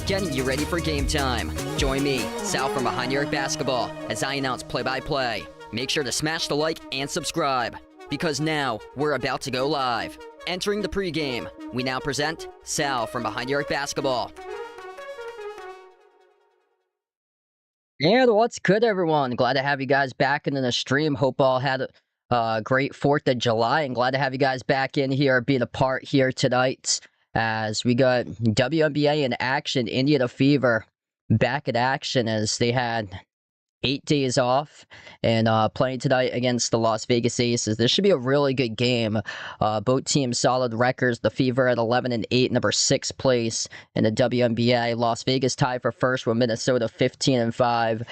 Getting you ready for game time. Join me, Sal from Behind New York Basketball, as I announce play-by-play. Make sure to smash the like and subscribe, because now we're about to go live. Entering the pregame, we now present Sal from Behind New York Basketball. And what's good, everyone? Glad to have you guys back into the stream. Hope all had a great 4th of July, and glad to have you guys back in here, being a part here tonight. As we got WNBA in action, Indiana Fever back in action as they had 8 days off and playing tonight against the Las Vegas Aces. This should be a really good game. Both teams solid records. The Fever at 11-8, number 6 place in the WNBA. Las Vegas tied for first with Minnesota 15-5.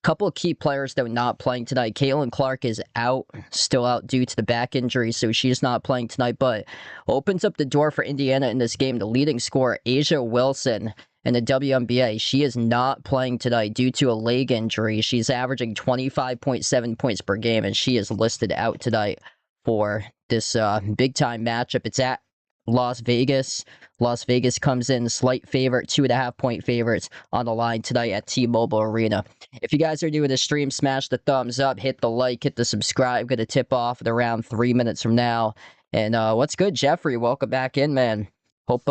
Couple of key players that are not playing tonight. Caitlin Clark is out, still out due to the back injury, so she's not playing tonight, but opens up the door for Indiana in this game. The leading scorer, Asia Wilson, in the WNBA, she is not playing tonight due to a leg injury. She's averaging 25.7 points per game, and she is listed out tonight for this big-time matchup. It's at Las Vegas. Las Vegas comes in slight favorite, 2.5-point favorites on the line tonight at T-Mobile Arena. If you guys are new to the stream, smash the thumbs up, hit the like, hit the subscribe. Going to tip off at around 3 minutes from now. And what's good, Jeffrey? Welcome back in, man. Hope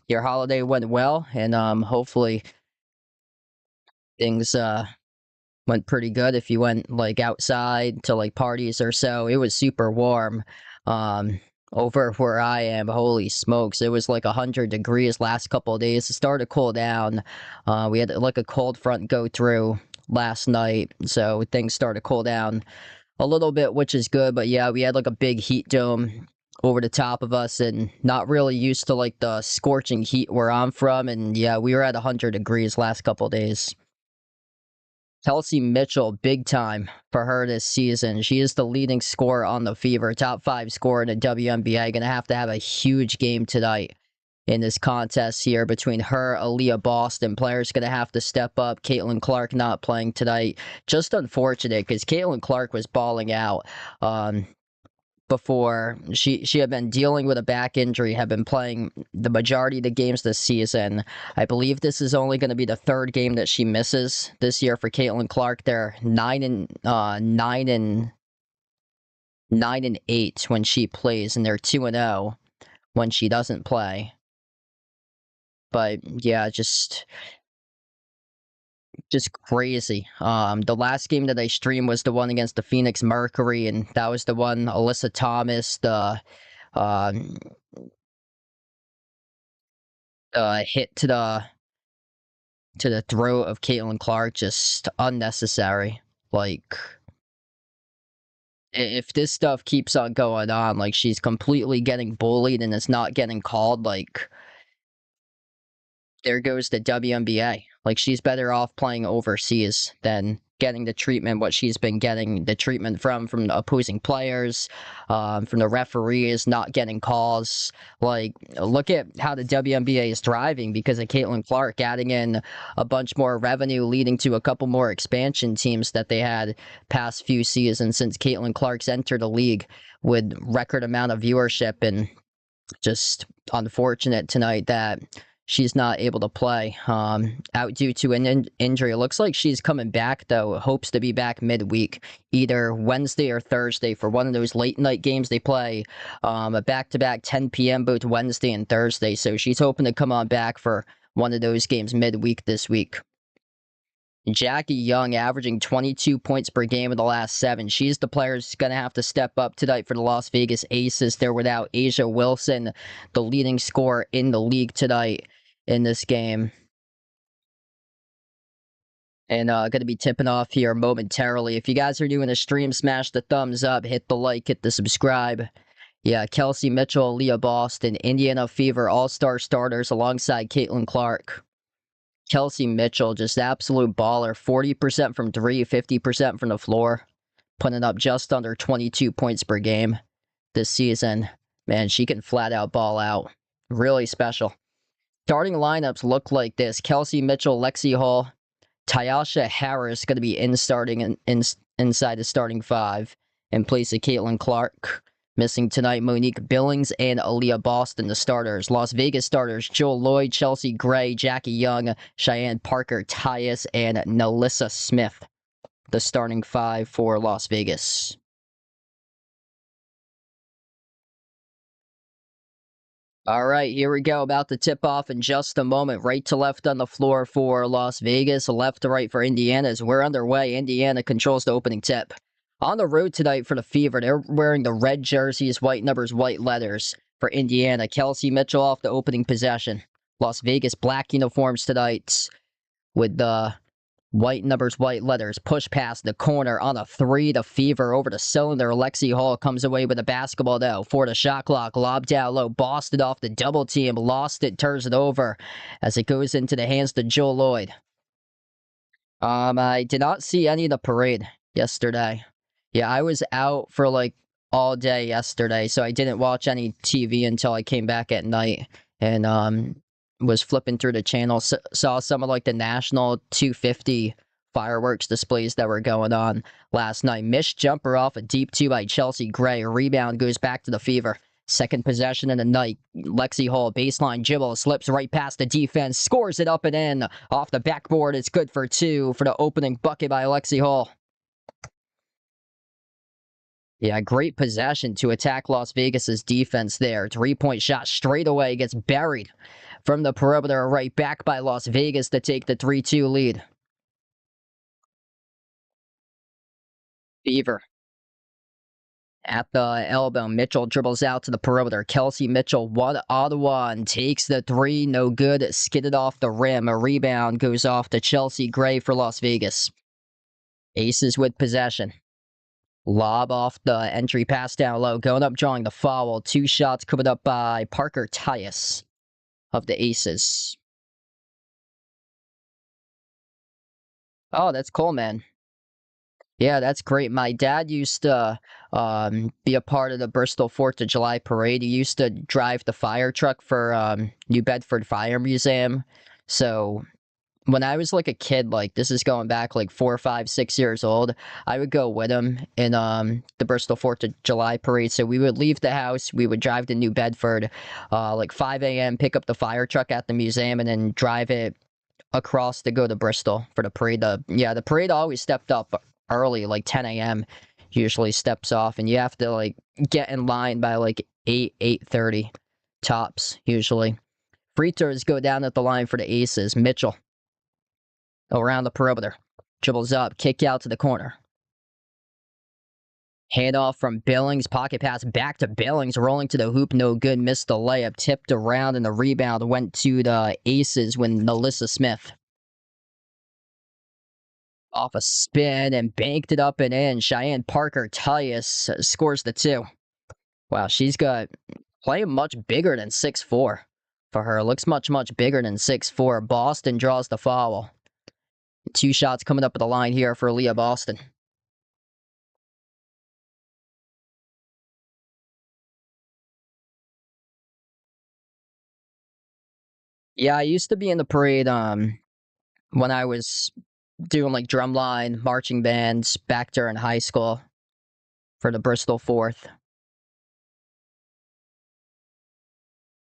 your holiday went well, and hopefully things went pretty good. If you went like outside to like parties or so, it was super warm. Over where I am, holy smokes, it was like 100 degrees last couple of days. It started to cool down. We had like a cold front go through last night, so things started to cool down a little bit, which is good. But yeah, we had like a big heat dome over the top of us, and not really used to like the scorching heat where I'm from. And yeah, we were at 100 degrees last couple of days. Kelsey Mitchell, big time for her this season. She is the leading scorer on the Fever, top 5 scorer in the WNBA. Gonna have to have a huge game tonight in this contest here between her, Aaliyah Boston. Players gonna have to step up. Caitlin Clark not playing tonight. Just unfortunate, because Caitlin Clark was balling out before. She had been dealing with a back injury, had been playing the majority of the games this season. I believe this is only going to be the 3rd game that she misses this year for Caitlin Clark. They're 9-8 when she plays, and they're 2-0 when she doesn't play. But yeah, just crazy. The last game that I streamed was the one against the Phoenix Mercury, and that was the one Alyssa Thomas, the Um, hit to the throat of Caitlin Clark, just unnecessary. Like, if this stuff keeps on going on, like she's completely getting bullied and it's not getting called, like there goes the WNBA. Like she's better off playing overseas than getting the treatment what she's been getting the treatment from the opposing players, from the referees, not getting calls. Like look at how the WNBA is thriving because of Caitlin Clark adding in a bunch more revenue, leading to a couple more expansion teams that they had past few seasons since Caitlin Clark's entered the league with record amount of viewership and just unfortunate tonight that she's not able to play out due to an injury. It looks like she's coming back, though. Hopes to be back midweek, either Wednesday or Thursday for one of those late night games they play, a back-to-back 10 p.m. both Wednesday and Thursday. So she's hoping to come on back for one of those games midweek this week. Jackie Young averaging 22 points per game in the last 7. She's the player who's going to have to step up tonight for the Las Vegas Aces. They're without Asia Wilson, the leading scorer in the league tonight in this game. And going to be tipping off here momentarily. If you guys are doing a stream, smash the thumbs up, hit the like, hit the subscribe. Yeah, Kelsey Mitchell, Leah Boston, Indiana Fever, all-star starters alongside Caitlin Clark. Kelsey Mitchell, just absolute baller. 40% from 3, 50% from the floor. Putting up just under 22 points per game this season. Man, she can flat out ball out. Really special. Starting lineups look like this. Kelsey Mitchell, Lexi Hall, Tyasha Harris going to be inside the starting 5 in place of Caitlin Clark. Missing tonight, Monique Billings and Aaliyah Boston, the starters. Las Vegas starters, Joel Lloyd, Chelsea Gray, Jackie Young, Cheyenne Parker, Tyus, and Nelissa Smith, the starting 5 for Las Vegas. All right, here we go. About to tip off in just a moment. Right to left on the floor for Las Vegas, left to right for Indiana. As we're underway, Indiana controls the opening tip. On the road tonight for the Fever, they're wearing the red jerseys, white numbers, white letters for Indiana. Kelsey Mitchell off the opening possession. Las Vegas black uniforms tonight with the white numbers, white letters. Push past the corner on a 3 to Fever over the cylinder. Lexi Hall comes away with a basketball though. For the shot clock, lob down low. Boston off the double team. Lost it, turns it over as it goes into the hands to Joel Lloyd. I did not see any of the parade yesterday. Yeah, I was out for like all day yesterday, so I didn't watch any TV until I came back at night and was flipping through the channel. Saw some of like the National 250 fireworks displays that were going on last night. Missed jumper off a deep 2 by Chelsea Gray. Rebound goes back to the Fever. Second possession in the night. Lexi Hall, baseline dribble, slips right past the defense, scores it up and in. Off the backboard, it's good for 2 for the opening bucket by Lexi Hall. Yeah, great possession to attack Las Vegas's defense there. 3-point shot straight away, gets buried from the perimeter, right back by Las Vegas to take the 3-2 lead. Fever at the elbow. Mitchell dribbles out to the perimeter. Kelsey Mitchell, 1-on-1, takes the 3, no good, skidded off the rim. A rebound goes off to Chelsea Gray for Las Vegas. Aces with possession. Lob off the entry pass down low, going up, drawing the foul. 2 shots coming up by Parker Tyus of the Aces. Oh, that's cool, man. Yeah, that's great. My dad used to be a part of the Bristol 4th of July parade. He used to drive the fire truck for New Bedford Fire Museum. So when I was like a kid, like this is going back like 4, 5, 6 years old, I would go with him in the Bristol 4th of July parade. So we would leave the house, we would drive to New Bedford, like 5 a.m., pick up the fire truck at the museum, and then drive it across to go to Bristol for the parade. The parade always stepped up early, like 10 a.m. usually steps off, and you have to like get in line by like 8:30 tops usually. Free throws go down at the line for the Aces. Mitchell around the perimeter, dribbles up, kick out to the corner. Handoff from Billings. Pocket pass back to Billings. Rolling to the hoop. No good. Missed the layup. Tipped around, and the rebound went to the Aces when Melissa Smith off a spin and banked it up and in. Cheyenne Parker Tullius scores the two. Wow, she's got playing much bigger than 6'4" for her. Looks much, much bigger than 6'4". Boston draws the foul. 2 shots coming up at the line here for Leah Boston. Yeah, I used to be in the parade when I was doing like drumline, marching bands back during high school for the Bristol 4th.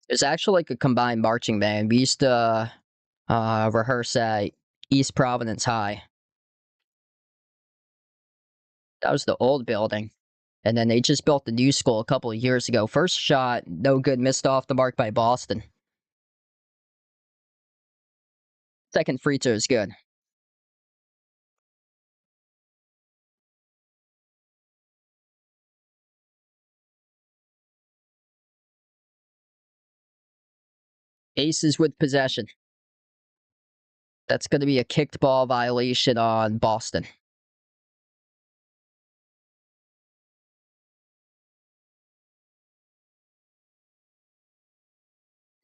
It was actually like a combined marching band. We used to rehearse at East Providence High. That was the old building. And then they just built the new school a couple of years ago. First shot, no good, missed off the mark by Boston. Second free throw is good. Aces with possession. That's going to be a kicked ball violation on Boston.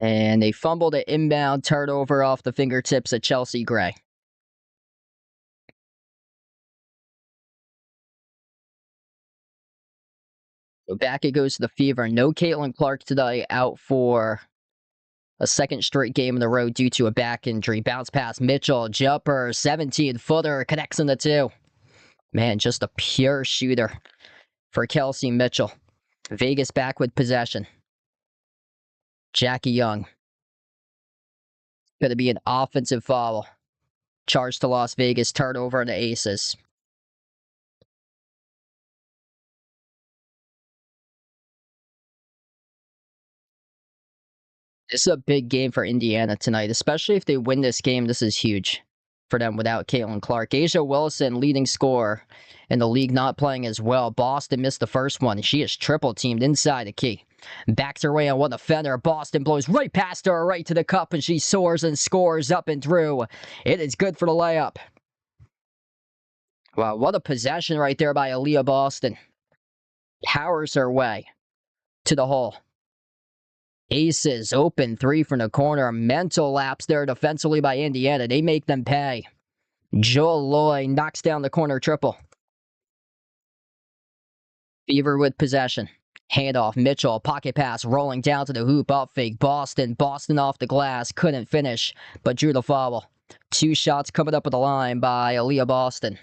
And they fumbled it inbound, turnover off the fingertips of Chelsea Gray. So back it goes to the Fever. No Caitlin Clark today, out for a second straight game in a row due to a back injury. Bounce pass, Mitchell, jumper, 17-footer, connects in the two. Man, just a pure shooter for Kelsey Mitchell. Vegas back with possession. Jackie Young. Going to be an offensive foul. Charge to Las Vegas, turnover on the Aces. This is a big game for Indiana tonight, especially if they win this game. This is huge for them without Caitlin Clark. Asia Wilson, leading scorer in the league, not playing as well. Boston missed the first one. She is triple teamed inside the key. Backs her way on one defender. Boston blows right past her, right to the cup, and she soars and scores up and through. It is good for the layup. Wow, what a possession right there by Aaliyah Boston. Powers her way to the hole. Aces open three from the corner. Mental lapse there defensively by Indiana. They make them pay. Joel Loy knocks down the corner triple. Fever with possession. Handoff, Mitchell, pocket pass, rolling down to the hoop, up fake, Boston off the glass, couldn't finish, but drew the foul. 2 shots coming up at the line by Aaliyah Boston.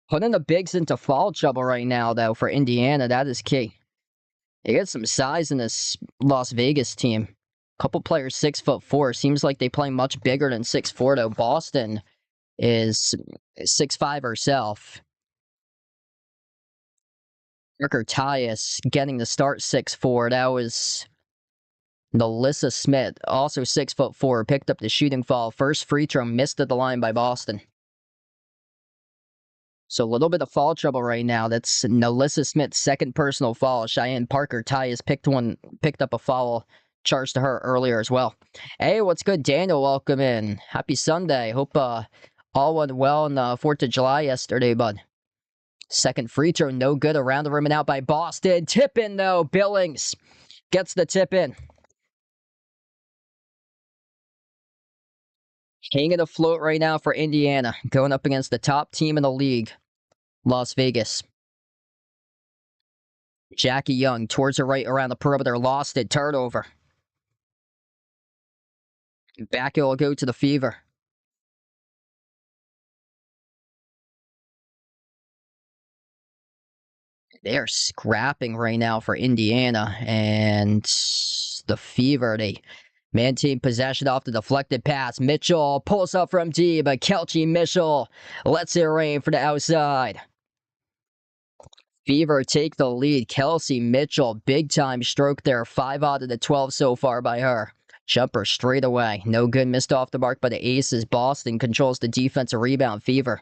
Putting the bigs into foul trouble right now, though, for Indiana, that is key. They get some size in this Las Vegas team. Couple players 6'4". Seems like they play much bigger than 6'4", though. Boston is 6'5" herself. Parker Tyus getting the start 6'4". That was Melissa Smith, also 6'4", picked up the shooting foul. First free throw missed at the line by Boston. So a little bit of foul trouble right now. That's Melissa Smith's second personal foul. Cheyenne Parker Tyus picked up a foul charged to her earlier as well. Hey, what's good, Daniel? Welcome in. Happy Sunday. Hope all went well on the 4th of July yesterday, bud. Second free throw, no good. Around the rim and out by Boston. Tip in, though. Billings gets the tip in. Hanging afloat right now for Indiana, going up against the top team in the league, Las Vegas. Jackie Young towards the right around the perimeter, lost it, turnover. Back it will go to the Fever. They are scrapping right now for Indiana, and the Fever, they maintain possession off the deflected pass. Mitchell pulls up from D, but Kelchi Mitchell lets it rain for the outside. Fever take the lead. Kelsey Mitchell, big time stroke there. 5 out of the 12 so far by her. Jumper straight away. No good. Missed off the mark by the Aces. Boston controls the defensive rebound. Fever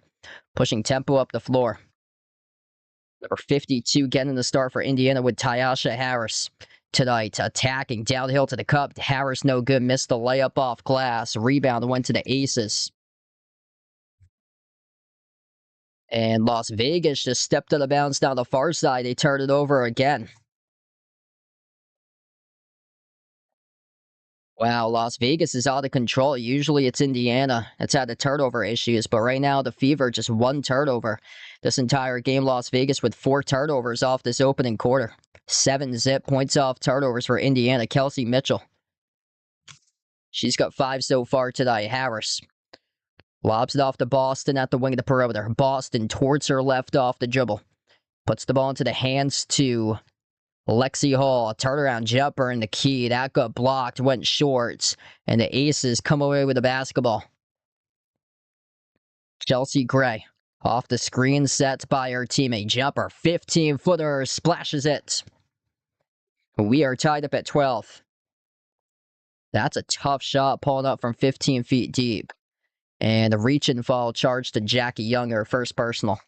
pushing tempo up the floor. Number 52 getting the start for Indiana with Tyasha Harris tonight. Attacking downhill to the cup. Harris no good. Missed the layup off glass. Rebound went to the Aces. And Las Vegas just stepped out of bounds down the far side. They turned it over again. Wow, Las Vegas is out of control. Usually it's Indiana that's had the turnover issues, but right now the Fever just one turnover. This entire game, Las Vegas with 4 turnovers off this opening quarter. 7-zip points off turnovers for Indiana. Kelsey Mitchell. She's got 5 so far today. Harris lobs it off to Boston at the wing of the perimeter. Boston towards her left off the dribble. Puts the ball into the hands to Lexi Hall. A turnaround jumper in the key. That got blocked, went short, and the Aces come away with the basketball. Chelsea Gray off the screen, set by her teammate. Jumper, 15-footer, splashes it. We are tied up at 12. That's a tough shot, pulling up from 15 feet deep. And a reach and fall charge to Jackie Younger, first personal.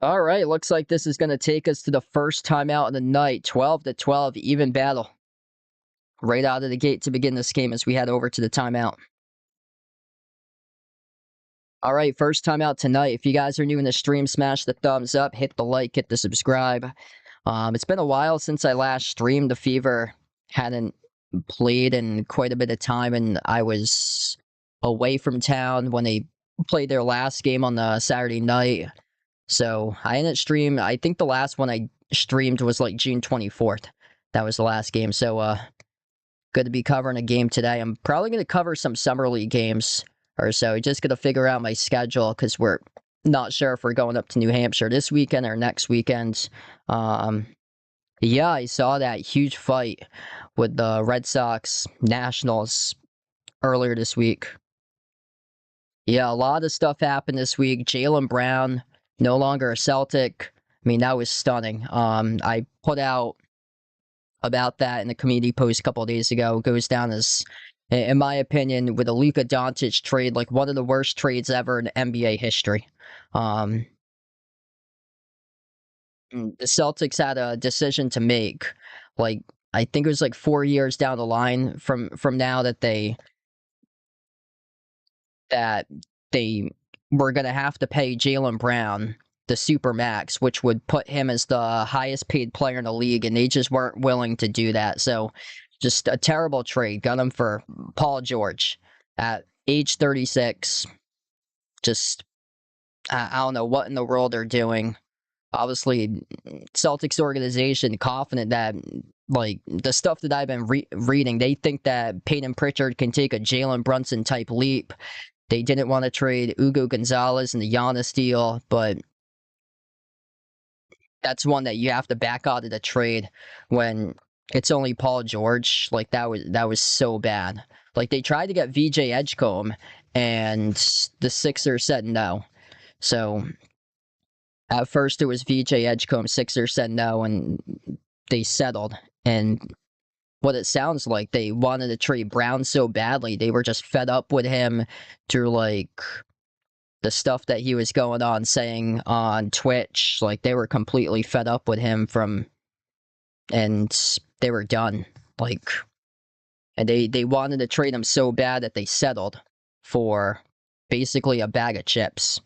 All right, looks like this is going to take us to the first timeout of the night. 12-12, even battle. Right out of the gate to begin this game as we head over to the timeout. All right, first timeout tonight. If you guys are new in the stream, smash the thumbs up, hit the like, hit the subscribe. It's been a while since I last streamed. The Fever hadn't played in quite a bit of time, and I was away from town when they played their last game on the Saturday night. So I didn't stream. I think the last one I streamed was like June 24th. That was the last game. So good to be covering a game today. I'm probably going to cover some Summer League games or so. Just going to figure out my schedule because we're not sure if we're going up to New Hampshire this weekend or next weekend. Yeah, I saw that huge fight with the Red Sox Nationals earlier this week. Yeah, a lot of stuff happened this week. Jaylen Brown, no longer a Celtic. I mean, that was stunning. I put out about that in the community post a couple of days ago. It goes down as, in my opinion, with the Luka Doncic trade, like one of the worst trades ever in NBA history. The Celtics had a decision to make. Like, I think it was like 4 years down the line from now that they were going to have to pay Jaylen Brown the super max, which would put him as the highest paid player in the league, and they just weren't willing to do that. So just a terrible trade. Got him for Paul George at age 36. Just, I don't know what in the world they're doing. Obviously, Celtics organization confident that, like, the stuff that I've been reading, they think that Peyton Pritchard can take a Jalen Brunson type leap. They didn't want to trade Hugo Gonzalez in the Giannis deal, but that's one that you have to back out of the trade when it's only Paul George. Like, that was so bad. Like, they tried to get VJ Edgecombe, and the Sixers said no. So at first it was VJ Edgecombe. Sixers said no, and they settled. And what it sounds like, they wanted to trade Brown so badly, they were just fed up with him through, like, the stuff that he was going on saying on Twitch. Like, they were completely fed up with him and they were done. Like, and they wanted to trade him so bad that they settled for basically a bag of chips.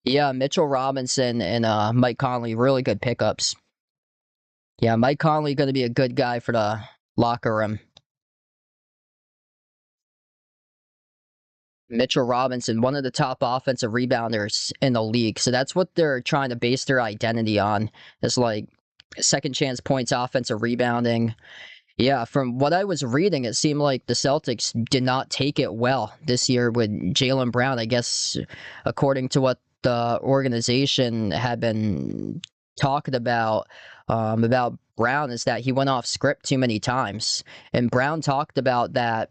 Yeah, Mitchell Robinson and Mike Conley, really good pickups. Yeah, Mike Conley going to be a good guy for the locker room. Mitchell Robinson, one of the top offensive rebounders in the league. So that's what they're trying to base their identity on. Is like second chance points, offensive rebounding. Yeah, from what I was reading, it seemed like the Celtics did not take it well this year with Jaylen Brown. I guess, according to what the organization had been talking about Brown, is that he went off script too many times. And Brown talked about that.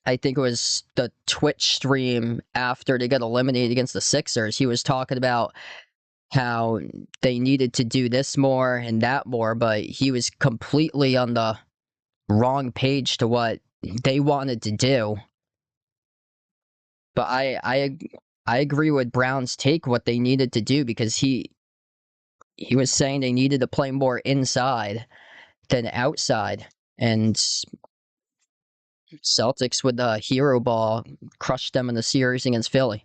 I think it was the Twitch stream after they got eliminated against the Sixers. He was talking about how they needed to do this more and that more, but he was completely on the wrong page to what they wanted to do. But I agree with Brown's take what they needed to do, because he was saying they needed to play more inside than outside, and Celtics with the hero ball crushed them in the series against Philly.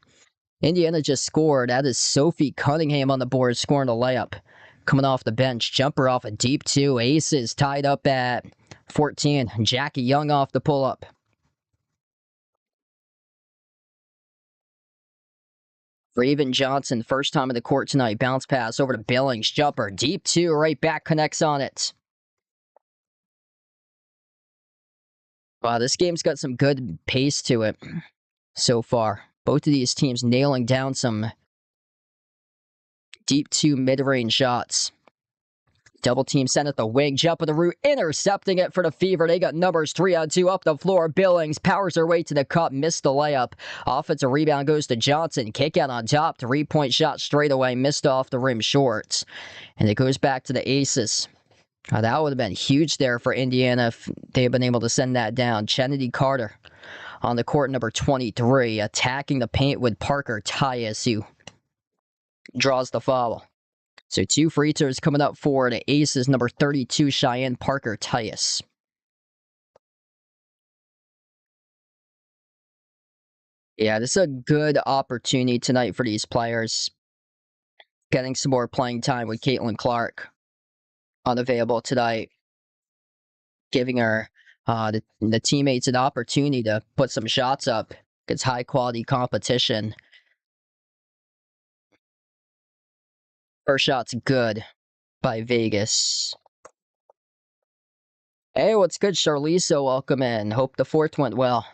Indiana just scored. That is Sophie Cunningham on the board scoring a layup. Coming off the bench, jumper off a deep two. Aces tied up at 14. Jackie Young off the pull-up. Raven Johnson, first time in the court tonight. Bounce pass over to Billings. Jumper, deep two, right back, connects on it. Wow, this game's got some good pace to it so far. Both of these teams nailing down some deep two mid-range shots. Double team sent at the wing, jump of the root, intercepting it for the Fever. They got numbers 3-on-2 up the floor. Billings powers her way to the cup, missed the layup. Offensive rebound goes to Johnson. Kick out on top, 3-point shot straight away, missed off the rim short. And it goes back to the Aces. That would have been huge there for Indiana if they had been able to send that down. Kennedy Carter on the court, number 23, attacking the paint with Parker Tyus, who draws the foul. So 2 free throws coming up for the Aces, number 32, Cheyenne Parker Tyus. Yeah, this is a good opportunity tonight for these players. Getting some more playing time with Caitlin Clark unavailable tonight. Giving her the teammates an opportunity to put some shots up. It's high quality competition. First shot's good by Vegas. Hey, what's good, Charlize? Welcome in. Hope the fourth went well.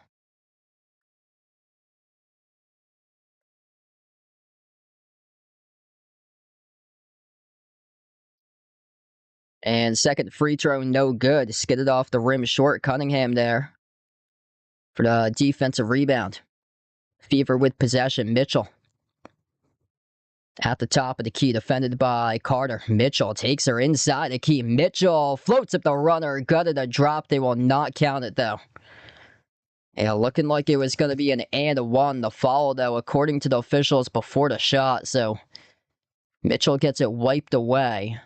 And second free throw, no good. Skidded off the rim short. Cunningham there for the defensive rebound. Fever with possession. Mitchell at the top of the key, defended by Carter. Mitchell takes her inside the key. Mitchell floats up the runner. Gutted a drop. They will not count it, though. Yeah, looking like it was going to be an and a one. The foul, though, according to the officials before the shot. So Mitchell gets it wiped away.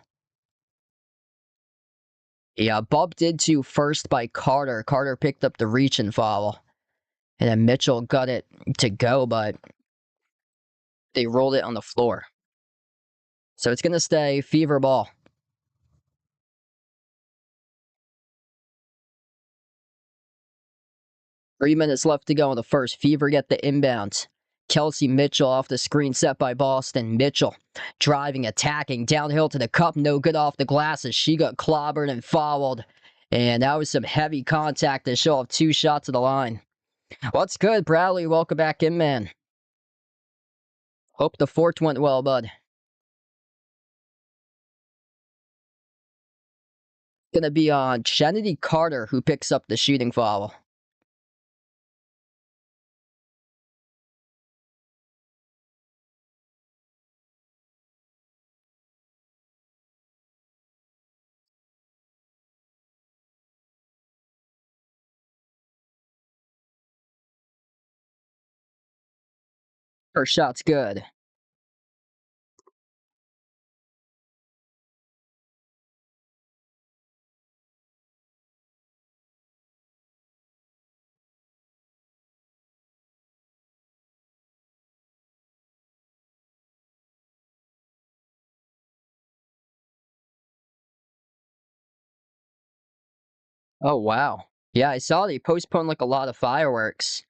Yeah, bumped into first by Carter. Carter picked up the reach and foul. And then Mitchell got it to go, but they rolled it on the floor. So it's going to stay Fever ball. 3 minutes left to go in the first. Fever get the inbound. Kelsey Mitchell off the screen set by Boston. Mitchell driving, attacking, downhill to the cup. No good off the glass as she got clobbered and fouled. And that was some heavy contact to show off 2 shots at the line. What's good, Bradley? Welcome back in, man. Hope the fourth went well, bud. Gonna be on Kennedy Carter, who picks up the shooting foul. Her shot's good. Oh, wow. Yeah, I saw they postponed like a lot of fireworks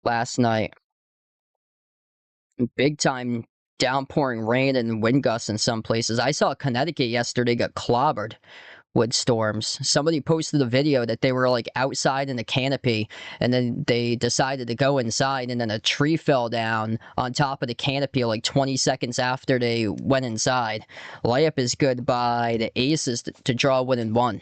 last night. Big time downpouring rain and wind gusts in some places. I saw Connecticut yesterday got clobbered with storms. Somebody posted a video that they were like outside in the canopy and then they decided to go inside and then a tree fell down on top of the canopy like 20 seconds after they went inside. Layup is good by the Aces to draw 1-1.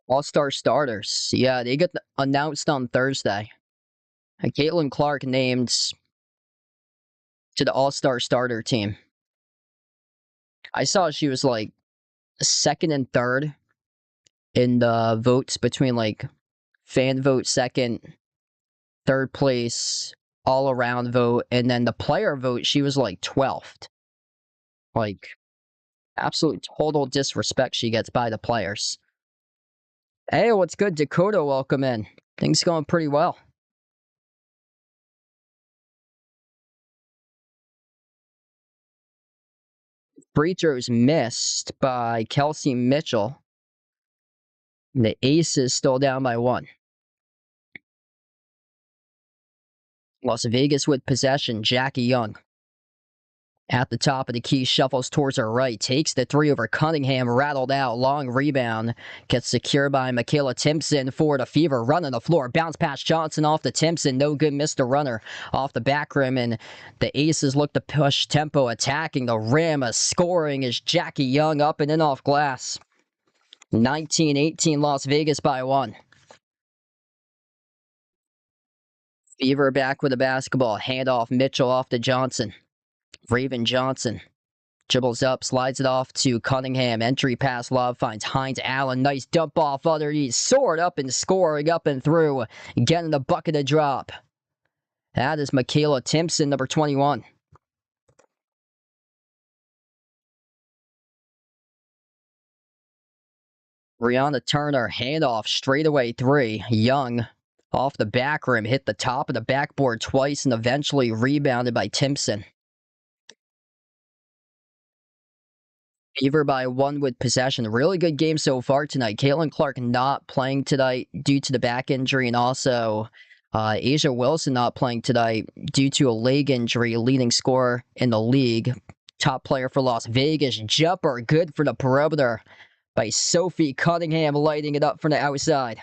All-star starters. Yeah, they get announced on Thursday. And Caitlin Clark named to the All-Star starter team. I saw she was like second and third in the votes between like fan vote second, third place, all around vote, and then the player vote, she was like 12th. Like, absolute total disrespect she gets by the players. Hey, what's good? Dakota, welcome in. Things going pretty well. Free throws missed by Kelsey Mitchell. The Aces still down by one. Las Vegas with possession. Jackie Young at the top of the key, shuffles towards her right, takes the three over Cunningham, rattled out, long rebound, gets secured by Michaela Timpson for the Fever, running the floor, bounce past Johnson off the Timpson, no good, missed the runner off the back rim, and the Aces look to push tempo, attacking the rim, scoring is Jackie Young up and in off glass. 19-18 Las Vegas by one. Fever back with the basketball, handoff Mitchell off to Johnson. Raven Johnson dribbles up, slides it off to Cunningham. Entry pass, Love finds Hines Allen. Nice dump off underneath. Soared up and scoring up and through. Getting the bucket to drop. That is Michaela Timpson, number 21. Brianna Turner, handoff, straightaway three. Young off the back rim, hit the top of the backboard twice and eventually rebounded by Timpson. Fever by one with possession. Really good game so far tonight. Caitlin Clark not playing tonight due to the back injury, and also Asia Wilson not playing tonight due to a leg injury, leading scorer in the league. Top player for Las Vegas. Jumper good for the perimeter by Sophie Cunningham, lighting it up from the outside.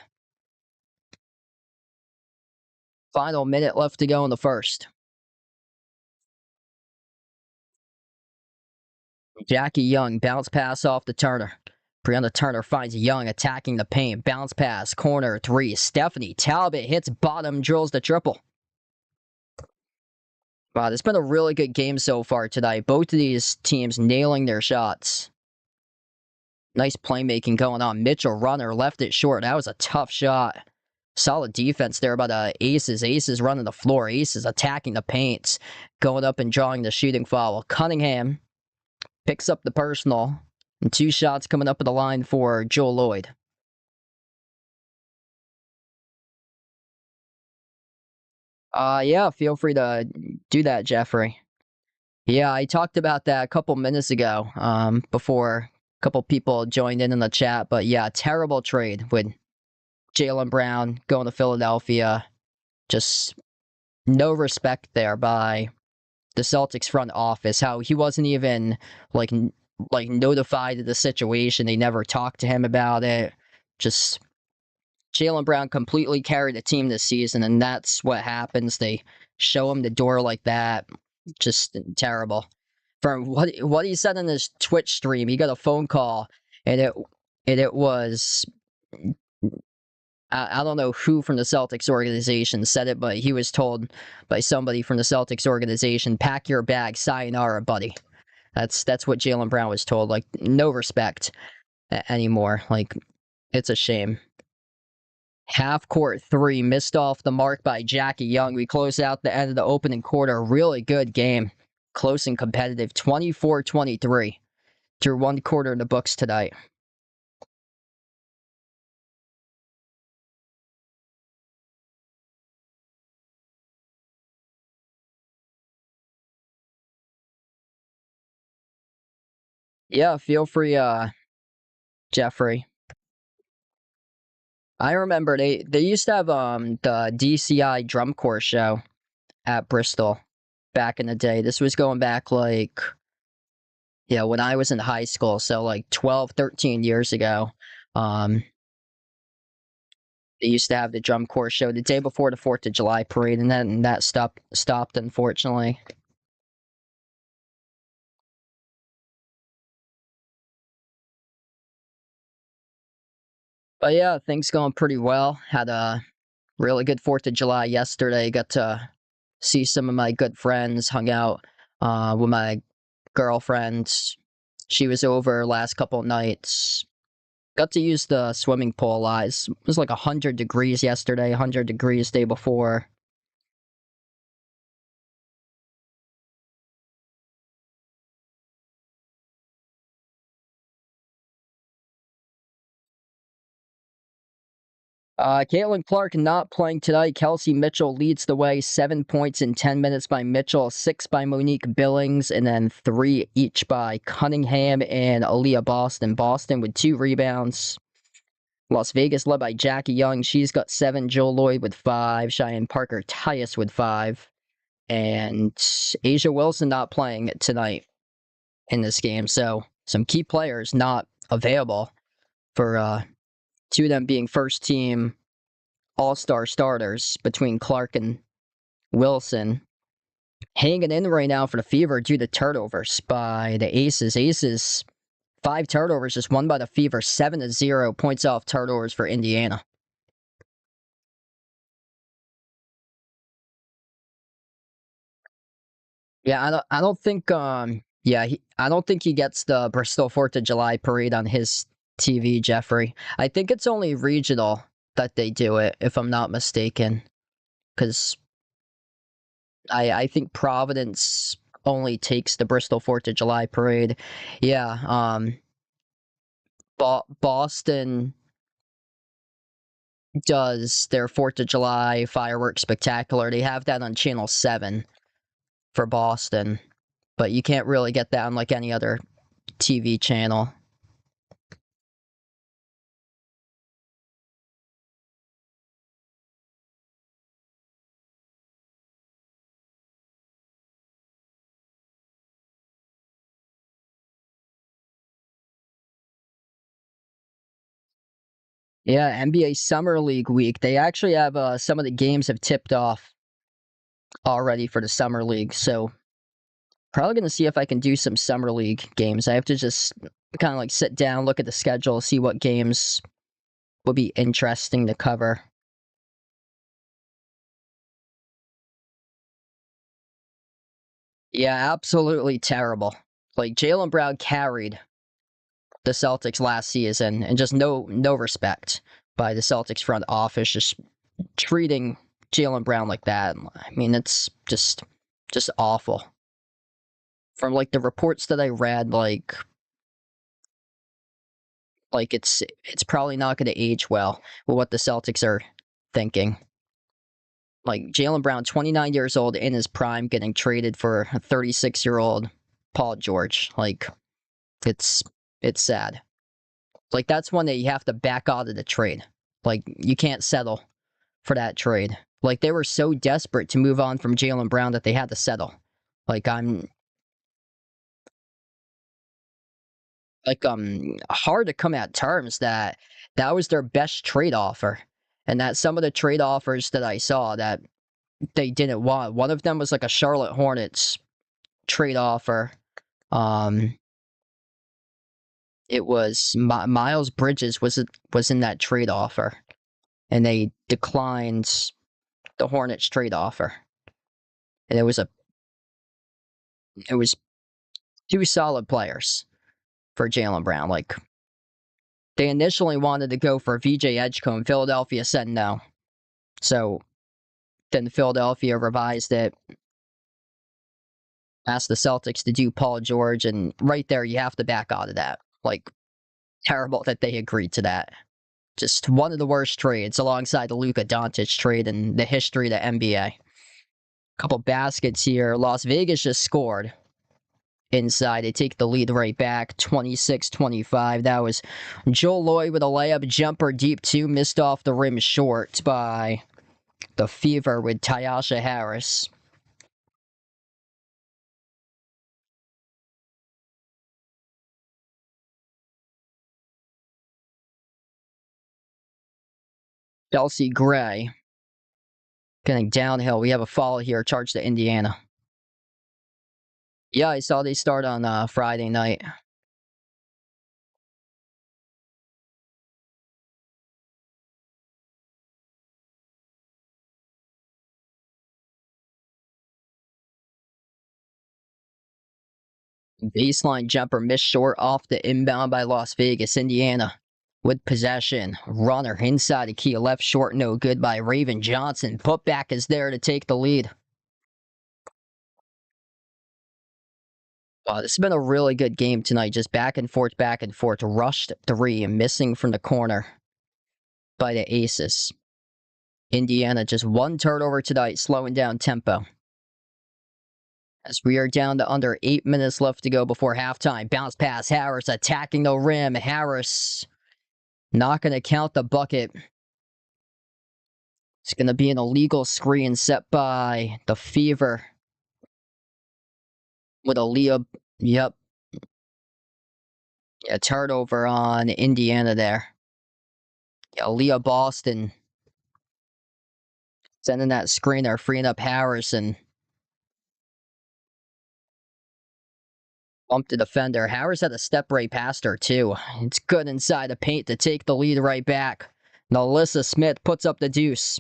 Final minute left to go in the first. Jackie Young, bounce pass off to Turner. Brianna Turner finds Young attacking the paint. Bounce pass, corner, three. Stephanie Talbot hits bottom, drills the triple. Wow, it's been a really good game so far tonight. Both of these teams nailing their shots. Nice playmaking going on. Mitchell runner left it short. That was a tough shot. Solid defense there by the Aces. Aces running the floor. Aces attacking the paints. Going up and drawing the shooting foul. Cunningham picks up the personal. And two shots coming up at the line for Joel Lloyd. Yeah, feel free to do that, Jeffrey. Yeah, I talked about that a couple minutes ago, before a couple people joined in the chat. But yeah, terrible trade with Jaylen Brown going to Philadelphia. Just no respect there by the Celtics front office. How he wasn't even like notified of the situation. They never talked to him about it. Just Jaylen Brown completely carried the team this season, and that's what happens. They show him the door like that. Just terrible. From what he said in his Twitch stream, he got a phone call, and it was I don't know who from the Celtics organization said it, but he was told by somebody from the Celtics organization, "Pack your bag, sayonara, buddy." That's what Jaylen Brown was told. Like, no respect anymore. Like, it's a shame. Half court three missed off the mark by Jackie Young. We close out the end of the opening quarter. Really good game. Close and competitive. 24-23 through one quarter in the books tonight. Yeah, feel free, Jeffrey. I remember they used to have the DCI drum corps show at Bristol back in the day. This was going back like, yeah, when I was in high school, so like 12, 13 years ago. Um, they used to have the drum corps show the day before the 4th of July parade, and then that stopped unfortunately. But yeah, things going pretty well. Had a really good 4th of July yesterday. Got to see some of my good friends, hung out with my girlfriend. She was over last couple nights. Got to use the swimming pool a lot. It was like 100 degrees yesterday, 100 degrees day before. Caitlin Clark not playing tonight. Kelsey Mitchell leads the way. 7 points in 10 minutes by Mitchell, 6 by Monique Billings, and then 3 each by Cunningham and Aaliyah Boston. Boston with 2 rebounds. Las Vegas led by Jackie Young. She's got 7. Jill Lloyd with 5. Cheyenne Parker Tyus with 5. And Asia Wilson not playing tonight in this game. So some key players not available for 2 of them being first team all-star starters between Clark and Wilson. Hanging in right now for the Fever due to turnovers by the Aces. Aces, 5 turnovers, just won by the Fever, 7-0 points off turnovers for Indiana. Yeah, I don't think I don't think he gets the Bristol 4th of July parade on his TV, Jeffrey. I think it's only regional that they do it, if I'm not mistaken. Because I think Providence only takes the Bristol 4th of July parade. Yeah, Boston does their 4th of July fireworks spectacular. They have that on Channel 7 for Boston, but you can't really get that on like any other TV channel. Yeah, NBA Summer League week. They actually have some of the games have tipped off already for the Summer League. So probably going to see if I can do some Summer League games. I have to just kind of like sit down, look at the schedule, see what games would be interesting to cover. Yeah, absolutely terrible. Like Jaylen Brown carried the Celtics last season, and just no respect by the Celtics front office, just treating Jaylen Brown like that. I mean, it's just awful. From like the reports that I read, like it's probably not going to age well with what the Celtics are thinking. Like Jaylen Brown, 29 years old in his prime, getting traded for a 36-year-old Paul George. Like it's it's sad. Like that's one that you have to back out of the trade. Like you can't settle for that trade. Like they were so desperate to move on from Jaylen Brown that they had to settle. Like I'm hard to come at terms that that was their best trade offer, and that some of the trade offers that I saw that they didn't want. One of them was like a Charlotte Hornets trade offer. Um, it was Miles Bridges was in that trade offer, and they declined the Hornets trade offer. And it was 2 solid players for Jaylen Brown. Like they initially wanted to go for VJ Edgecombe. Philadelphia said no. So then Philadelphia revised it, asked the Celtics to do Paul George, and right there you have to back out of that. Like terrible that they agreed to that. Just one of the worst trades alongside the Luka Doncic trade in the history of the NBA. Couple baskets here. Las Vegas just scored inside. They take the lead right back, 26-25. That was Joel Lloyd with a layup jumper deep two, missed off the rim short by the Fever with Tyasha Harris. Chelsea Gray getting downhill. We have a foul here, charged to Indiana. Yeah, I saw they start on Friday night. Baseline jumper missed short off the inbound by Las Vegas. Indiana with possession. Runner inside the key left short, no good by Raven Johnson. Putback is there to take the lead. This has been a really good game tonight. Just back and forth, back and forth. Rushed three and missing from the corner by the Aces. Indiana just one turnover tonight, slowing down tempo. As we are down to under 8 minutes left to go before halftime. Bounce pass, Harris attacking the rim. Harris not going to count the bucket. It's going to be an illegal screen set by the Fever. With a Leah, yep. Yeah, turnover on Indiana there. Yeah, Leah Boston sending that screener, freeing up Harris and bumped the defender. Harris had a step right past her, too. It's good inside the paint to take the lead right back. Nalissa Smith puts up the deuce.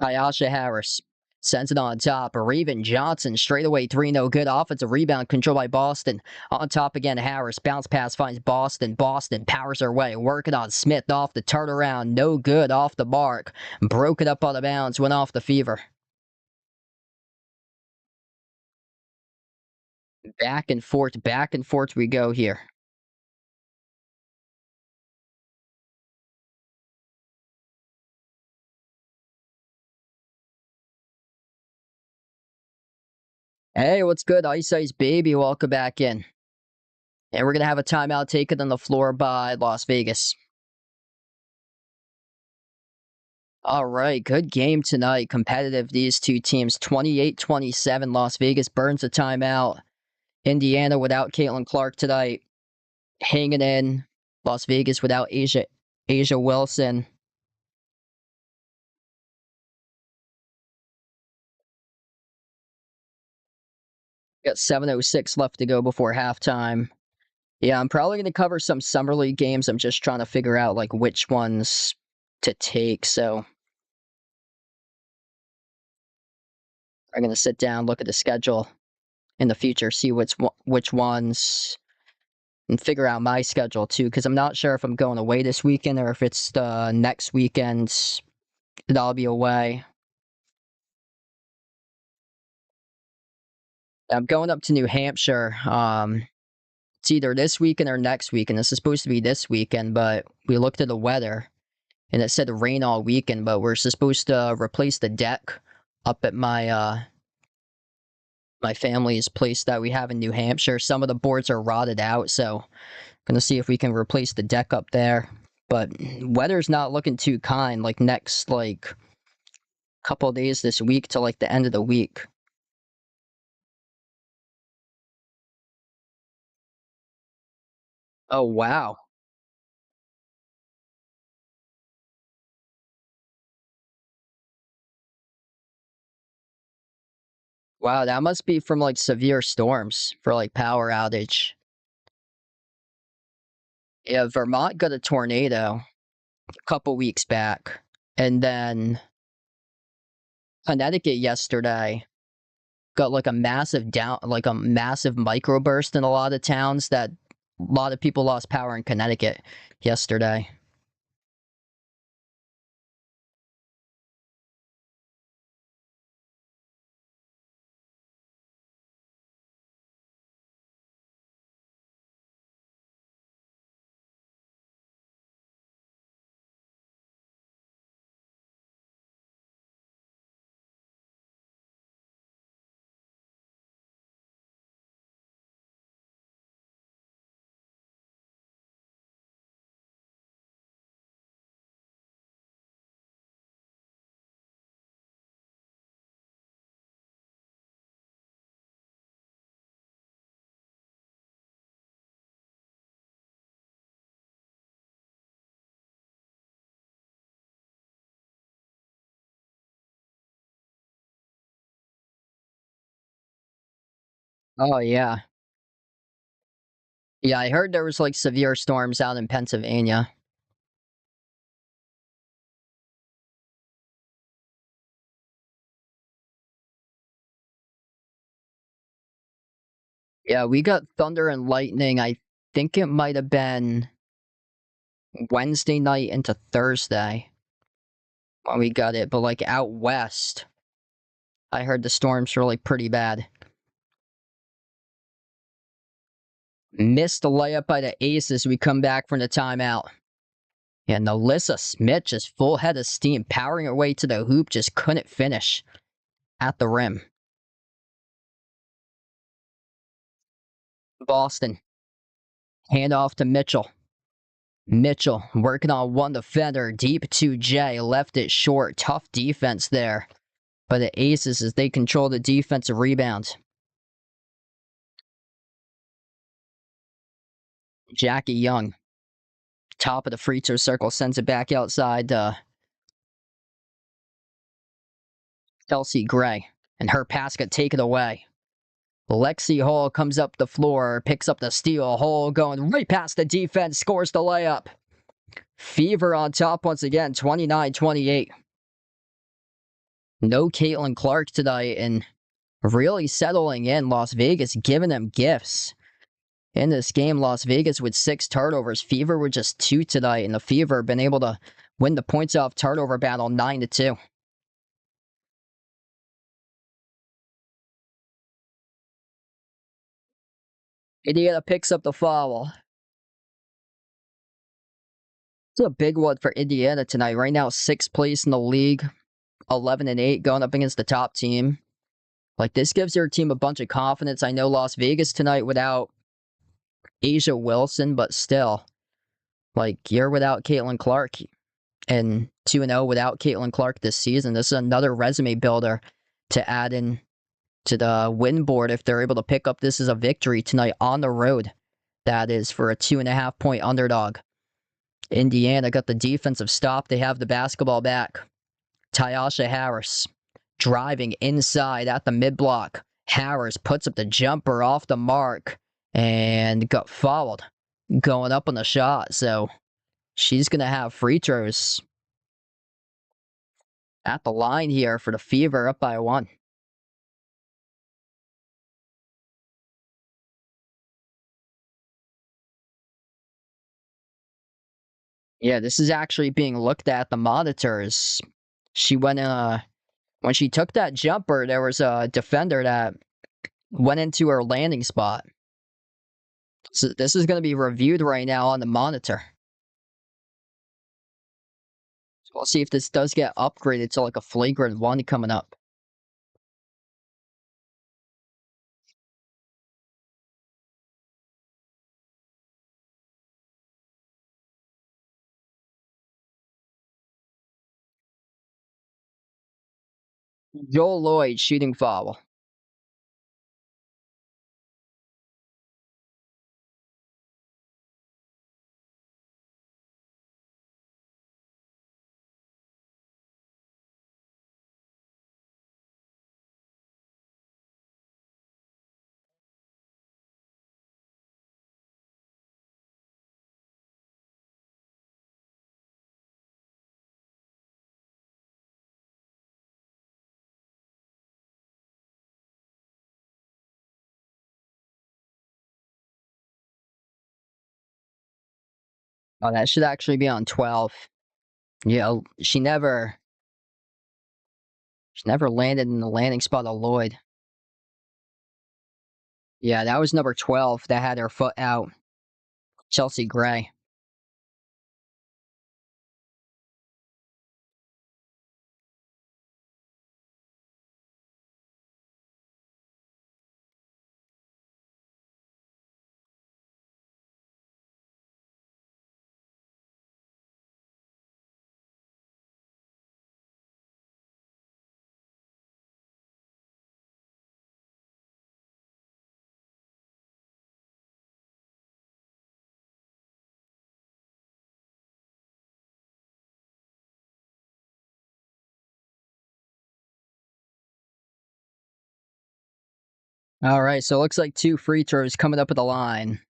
Ayasha Harris sends it on top. Raven Johnson, straightaway three, no good. Offensive rebound controlled by Boston. On top again, Harris. Bounce pass finds Boston. Boston powers her way. Working on Smith off the turnaround. No good off the mark. Broke it up out of bounds. Went off the Fever. Back and forth we go here. Hey, what's good? Ice Ice Baby, welcome back in. And we're going to have a timeout taken on the floor by Las Vegas. All right, good game tonight. Competitive, these two teams. 28-27. Las Vegas burns a timeout. Indiana without Caitlin Clark tonight. Hanging in. Las Vegas without Asia Wilson. Got 7:06 left to go before halftime. Yeah, I'm probably going to cover some Summer League games. I'm just trying to figure out like which ones to take. So I'm going to sit down, look at the schedule in the future, see which ones, and figure out my schedule too, because I'm not sure if I'm going away this weekend or if it's the next weekend that I'll be away. I'm going up to New Hampshire. It's either this weekend or next weekend. This is supposed to be this weekend, but we looked at the weather and it said rain all weekend, but we're supposed to replace the deck up at my family's place that we have in New Hampshire. Some of the boards are rotted out, so gonna see if we can replace the deck up there. But weather's not looking too kind, like next couple of days this week to like the end of the week. Oh wow. Wow, that must be from like severe storms for like power outage. Yeah, Vermont got a tornado a couple weeks back. And then Connecticut yesterday got like a massive microburst in a lot of towns that a lot of people lost power in Connecticut yesterday. Oh yeah. Yeah, I heard there was like severe storms out in Pennsylvania. Yeah, we got thunder and lightning. I think it might have been Wednesday night into Thursday when we got it, but like out west, I heard the storms were like pretty bad. Missed the layup by the Aces. We come back from the timeout. And Alyssa Smith just full head of steam, powering her way to the hoop, just couldn't finish at the rim. Boston, hand off to Mitchell. Mitchell working on one defender, deep to Jay, left it short. Tough defense there by the Aces as they control the defensive rebounds. Jackie Young, top of the free throw circle, sends it back outside Chelsea Gray, and her pass got taken away. Lexi Hall comes up the floor, picks up the steal. Hall going right past the defense, scores the layup. Fever on top once again, 29-28. No Caitlin Clark tonight, and really settling in. Las Vegas giving them gifts. In this game, Las Vegas with 6 turnovers. Fever with just 2 tonight, and the Fever been able to win the points off turnover battle 9-2. Indiana picks up the foul. It's a big one for Indiana tonight. Right now, 6th place in the league, 11-8, going up against the top team. Like, this gives your team a bunch of confidence. I know Las Vegas tonight without Asia Wilson, but still, like, you're without Caitlin Clark, and 2-0 without Caitlin Clark this season. This is another resume builder to add in to the win board if they're able to pick up this as a victory tonight on the road. That is for a 2.5-point underdog. Indiana got the defensive stop. They have the basketball back. Tyasha Harris driving inside at the mid-block. Harris puts up the jumper off the mark and got fouled going up on the shot. So she's going to have free throws at the line here for the Fever, up by 1. Yeah, this is actually being looked at the monitors. She went when she took that jumper, there was a defender that went into her landing spot. So this is going to be reviewed right now on the monitor. So we'll see if this does get upgraded to like a flagrant 1 coming up. Joel Lloyd shooting foul. Oh, that should actually be on 12. Yeah, she never landed in the landing spot of Lloyd. Yeah, that was number 12 that had her foot out. Chelsea Gray. All right, so it looks like 2 free throws coming up at the line.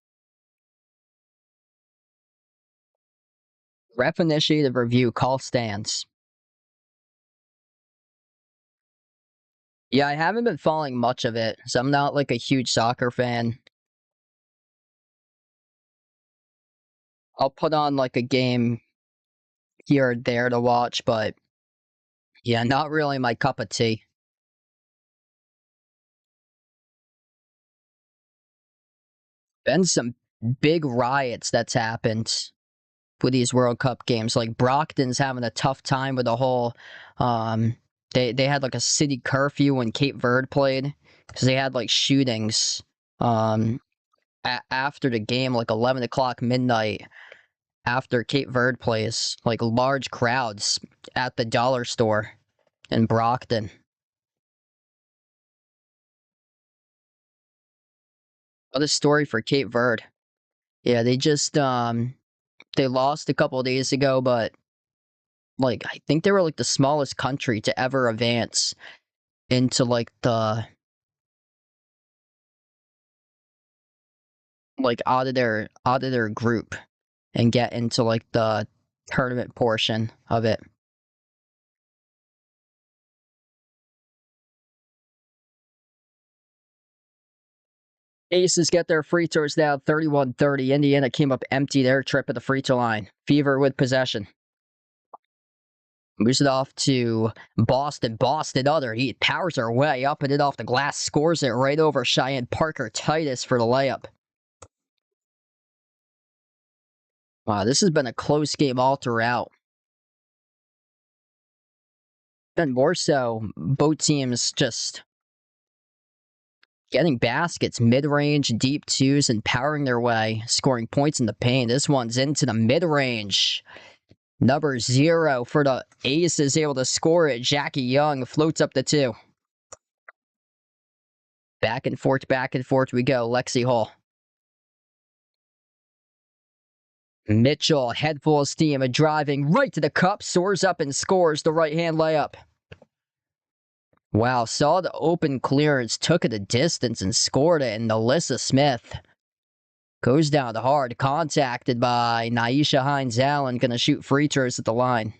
Ref initiated review, call stands. Yeah, I haven't been following much of it, so I'm not like a huge soccer fan. I'll put on like a game here or there to watch, but yeah, not really my cup of tea. Been some big riots that's happened with these World Cup games. Like Brockton's having a tough time with the whole. Um, they had like a city curfew when Cape Verde played because they had like shootings. Um, after the game, like 11 o'clock midnight, after Cape Verde plays, like large crowds at the dollar store in Brockton. What a story for Cape Verde. Yeah, they just they lost a couple of days ago, but like I think they were like the smallest country to ever advance into like the like out of their group and get into like the tournament portion of it. Aces get their free throws down 31-30. Indiana came up empty their trip at the free throw line. Fever with possession. Moves it off to Boston. Boston, other heat. Powers their way up and it off the glass. Scores it right over Cheyenne Parker Titus for the layup. Wow, this has been a close game all throughout. Been more so, both teams just getting baskets, mid-range, deep twos, and powering their way, scoring points in the paint. This one's into the mid-range. Number 0 for the Aces, able to score it. Jackie Young floats up the 2. Back and forth we go. Lexi Hall. Mitchell, head full of steam, driving right to the cup, soars up and scores the right-hand layup. Wow, saw the open clearance, took it a distance and scored it, and Alyssa Smith goes down hard, contacted by Naisha Hines-Allen, going to shoot free throws at the line.